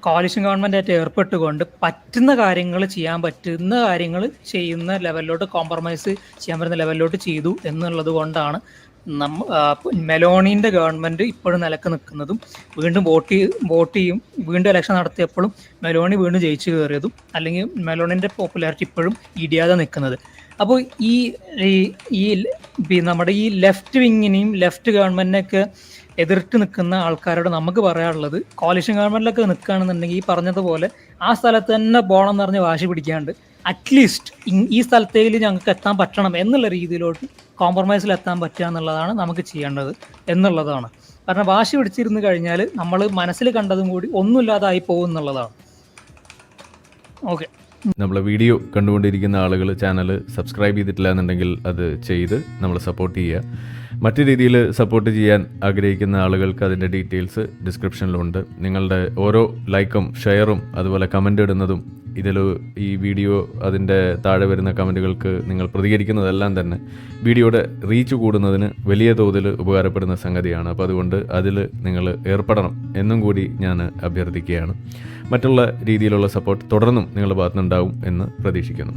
കോalition ഗവൺമെൻറ്റായിട്ട് ഏർപ്പെട്ടുകൊണ്ട് പറ്റുന്ന കാര്യങ്ങൾ ചെയ്യുന്ന ലെവലിലോട്ട്, കോംപ്രമൈസ് ചെയ്യാൻ പറ്റുന്ന ലെവലിലോട്ട് ചെയ്തു എന്നുള്ളത് കൊണ്ടാണ് മെലോണിൻ്റെ ഗവൺമെൻറ് ഇപ്പോഴും നിലക്ക് നിൽക്കുന്നതും, വീണ്ടും വോട്ട് ചെയ്യും വീണ്ടും ഇലക്ഷൻ നടത്തിയപ്പോഴും മെലോണി വീണ്ടും ജയിച്ചു കയറിയതും, അല്ലെങ്കിൽ മെലോണിൻ്റെ പോപ്പുലാരിറ്റി ഇപ്പോഴും ഇടിയാതെ നിൽക്കുന്നത്. അപ്പോൾ നമ്മുടെ ഈ ലെഫ്റ്റ് വിങ്ങിനെയും ലെഫ്റ്റ് ഗവൺമെൻറ്റിനെയൊക്കെ എതിർത്ത് നിൽക്കുന്ന ആൾക്കാരോട് നമുക്ക് പറയാനുള്ളത്, കോalition ഗവൺമെൻറ്റിലൊക്കെ നിൽക്കുകയാണെന്നുണ്ടെങ്കിൽ ഈ പറഞ്ഞതുപോലെ ആ സ്ഥലത്ത് തന്നെ പോകണം എന്ന് പറഞ്ഞ് വാശി പിടിക്കാണ്ട് അറ്റ്ലീസ്റ്റ് ഈ സ്ഥലത്തേക്ക് ഞങ്ങൾക്ക് എത്താൻ പറ്റണം എന്നുള്ള രീതിയിലോട്ട് കോംപ്രമൈസിൽ എത്താൻ പറ്റുക എന്നുള്ളതാണ് നമുക്ക് ചെയ്യേണ്ടത് എന്നുള്ളതാണ്. കാരണം വാശി പിടിച്ചിരുന്ന് കഴിഞ്ഞാൽ നമ്മൾ മനസ്സിൽ കണ്ടതും കൂടി ഒന്നുമില്ലാതായി പോകും എന്നുള്ളതാണ്. ഓക്കെ, നമ്മളെ വീഡിയോ കണ്ടുകൊണ്ടിരിക്കുന്ന ആളുകൾ ചാനൽ സബ്സ്ക്രൈബ് ചെയ്തിട്ടില്ല എന്നുണ്ടെങ്കിൽ അത് ചെയ്ത് നമ്മൾ സപ്പോർട്ട് ചെയ്യുക. മറ്റു രീതിയിൽ സപ്പോർട്ട് ചെയ്യാൻ ആഗ്രഹിക്കുന്ന ആളുകൾക്ക് അതിൻ്റെ ഡീറ്റെയിൽസ് ഡിസ്ക്രിപ്ഷനിലുണ്ട്. നിങ്ങളുടെ ഓരോ ലൈക്കും ഷെയറും അതുപോലെ കമൻ്റ് ഇടുന്നതും ഈ വീഡിയോ അതിൻ്റെ താഴെ വരുന്ന കമൻറ്റുകൾക്ക് നിങ്ങൾ പ്രതികരിക്കുന്നതെല്ലാം തന്നെ വീഡിയോയുടെ റീച്ച് കൂടുന്നതിന് വലിയ തോതിൽ ഉപകാരപ്പെടുന്ന സംഗതിയാണ്. അപ്പോൾ അതുകൊണ്ട് അതിൽ നിങ്ങൾ ഏർപ്പെടണം എന്നും കൂടി ഞാൻ അഭ്യർത്ഥിക്കുകയാണ്. മറ്റുള്ള രീതിയിലുള്ള സപ്പോർട്ട് തുടർന്നും നിങ്ങളുടെ ഭാഗത്തുനിന്നുണ്ടാവും എന്ന് പ്രതീക്ഷിക്കുന്നു.